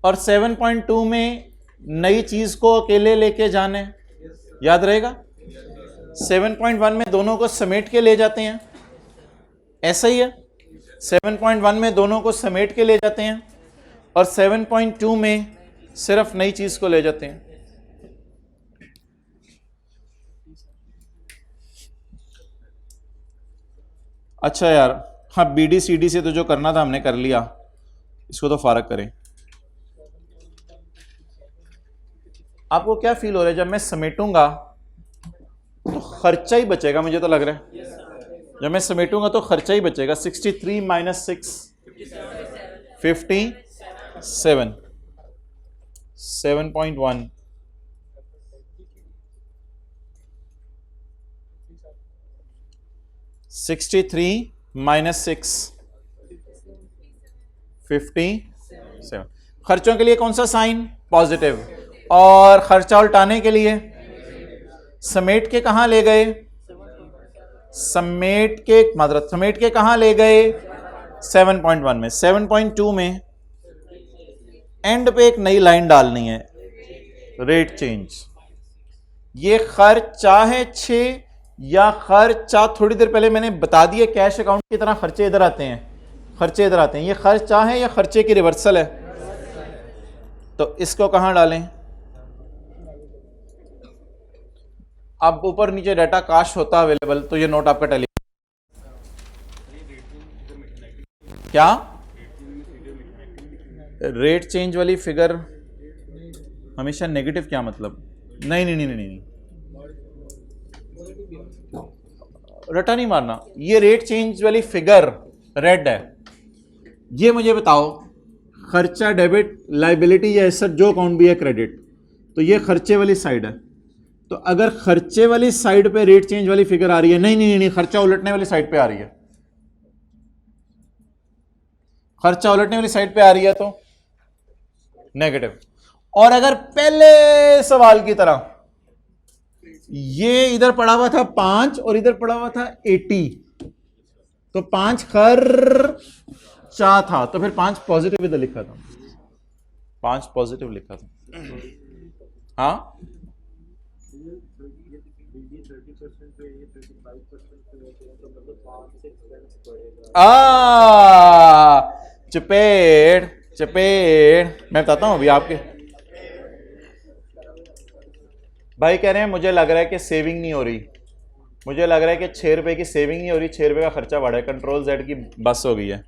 और 7.2 में नई चीज को अकेले लेके जाने। याद रहेगा, 7.1 में दोनों को समेट के ले जाते हैं, ऐसा ही है। 7.1 में दोनों को समेट के ले जाते हैं, और 7.2 में सिर्फ नई चीज को ले जाते हैं। अच्छा यार, हाँ, बीडी सीडी से तो जो करना था हमने कर लिया, इसको तो फारग करें। आपको क्या फील हो रहा है जब मैं समेटूंगा तो खर्चा ही बचेगा? मुझे तो लग रहा है जब मैं समेटूंगा तो खर्चा ही बचेगा। 63 माइनस 6 57 7.1 63 माइनस 6 57। खर्चों के लिए कौन सा साइन? पॉजिटिव। और खर्चा उल्टाने के लिए समेट के कहां ले गए? समेट के कहां ले गए? 7.1 में। 7.2 में एंड पे एक नई लाइन डालनी है, रेट चेंज। ये खर्चा है 6 या खर्चा, थोड़ी देर पहले मैंने बता दिया कैश अकाउंट की तरह खर्चे इधर आते हैं, खर्चे इधर आते हैं। ये खर्चा है या खर्चे की रिवर्सल है? तो इसको कहां डालें? अब ऊपर नीचे डाटा काश होता अवेलेबल तो ये नोट आपका टैली। क्या रेट चेंज वाली फिगर हमेशा नेगेटिव? क्या मतलब? नहीं नहीं नहीं नहीं नहीं, रटा नहीं मारना। ये रेट चेंज वाली फिगर रेड है। ये मुझे बताओ, खर्चा डेबिट, लाइबिलिटी या एसेट, जो अकाउंट भी है क्रेडिट, तो ये खर्चे वाली साइड है। तो अगर खर्चे वाली साइड पे रेट चेंज वाली फिगर आ रही है, नहीं नहीं नहीं, खर्चा उलटने वाली साइड पे आ रही है। खर्चा उलटने वाली साइड पे आ रही है तो नेगेटिव। और अगर पहले सवाल की तरह ये इधर पड़ा हुआ था 5 और इधर पड़ा हुआ था 80, तो 5 खर्चा था, तो फिर 5 पॉजिटिव इधर लिखा था, 5 पॉजिटिव लिखा था। हाँ, चपेट चपेट। मैं बताता हूं अभी आपके भाई कह रहे हैं मुझे लग रहा है कि सेविंग नहीं हो रही, मुझे लग रहा है कि 6 रुपए की सेविंग नहीं हो रही, 6 रुपए का खर्चा बढ़ा है। कंट्रोल Z की बस हो गई है।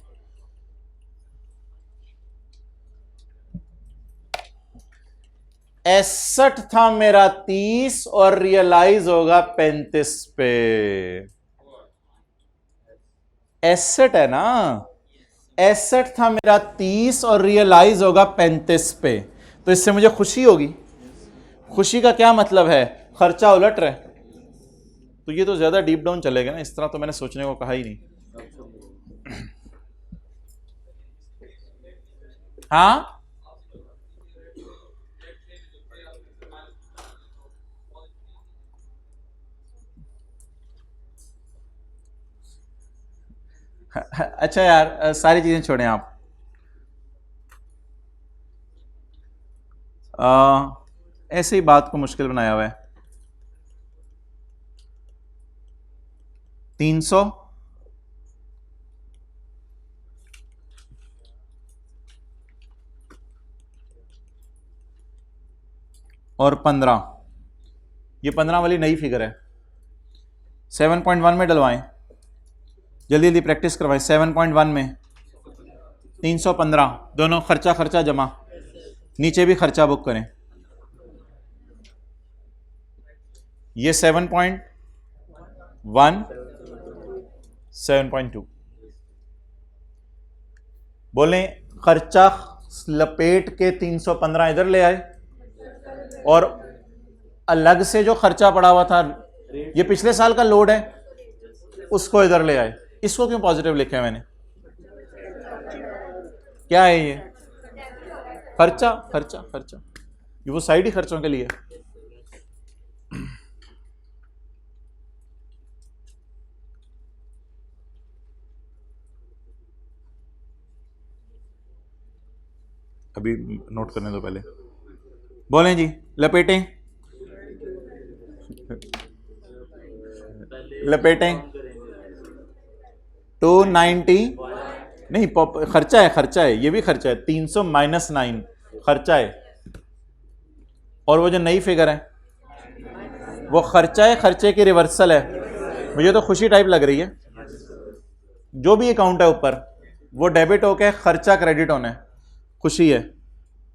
एसेट था मेरा 30 और रियलाइज होगा 35 पे। एसेट है ना, एसेट था मेरा 30 और रियलाइज होगा 35 पे, तो इससे मुझे खुशी होगी। खुशी का क्या मतलब है? खर्चा उलट रहा है। तो ये तो ज्यादा डीप डाउन चलेगा ना, इस तरह तो मैंने सोचने को कहा ही नहीं। हाँ, अच्छा यार, सारी चीजें छोड़ें आप। ऐसे ही बात को मुश्किल बनाया हुआ है। 300 और 15, ये 15 वाली नई फिगर है। 7.1 में डलवाएं, जल्दी जल्दी प्रैक्टिस करवाएं। 7.1 में 315, दोनों खर्चा खर्चा जमा, नीचे भी खर्चा बुक करें। ये 7.1 7.2 बोलें खर्चा लपेट के 315 इधर ले आए, और अलग से जो खर्चा पड़ा हुआ था, ये पिछले साल का लोड है, उसको इधर ले आए। इसको क्यों पॉजिटिव लिखा है मैंने? क्या है ये? खर्चा, खर्चा, खर्चा। ये वो साइड ही खर्चों के लिए। अभी नोट करने दो पहले। बोलें जी, लपेटें, लपेटें। 290 नहीं, खर्चा है, खर्चा है, ये भी खर्चा है। 300 माइनस 9 खर्चा है। और वो जो नई फिगर है वो खर्चा है, खर्चे की रिवर्सल है। मुझे तो खुशी टाइप लग रही है। जो भी अकाउंट है ऊपर वो डेबिट होके खर्चा क्रेडिट होना है, खुशी है।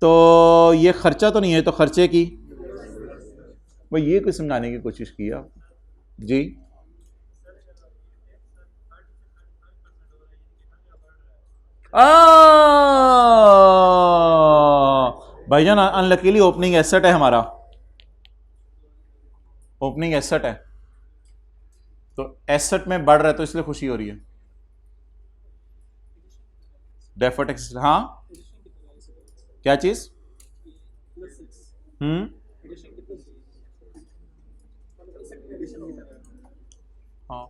तो ये खर्चा तो नहीं है, तो खर्चे की वो ये कोई समझाने की कोशिश की आप जी। भाईजान अनलकीली ओपनिंग एसेट है हमारा, ओपनिंग एसेट है, तो एसेट में बढ़ रहा है तो इसलिए खुशी हो रही है। डेफर्ड टैक्स, हाँ क्या चीज? हाँ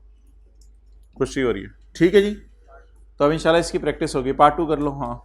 खुशी हो रही है, ठीक है जी। तो अब इंशाल्लाह इसकी प्रैक्टिस होगी, पार्ट 2 कर लो। हाँ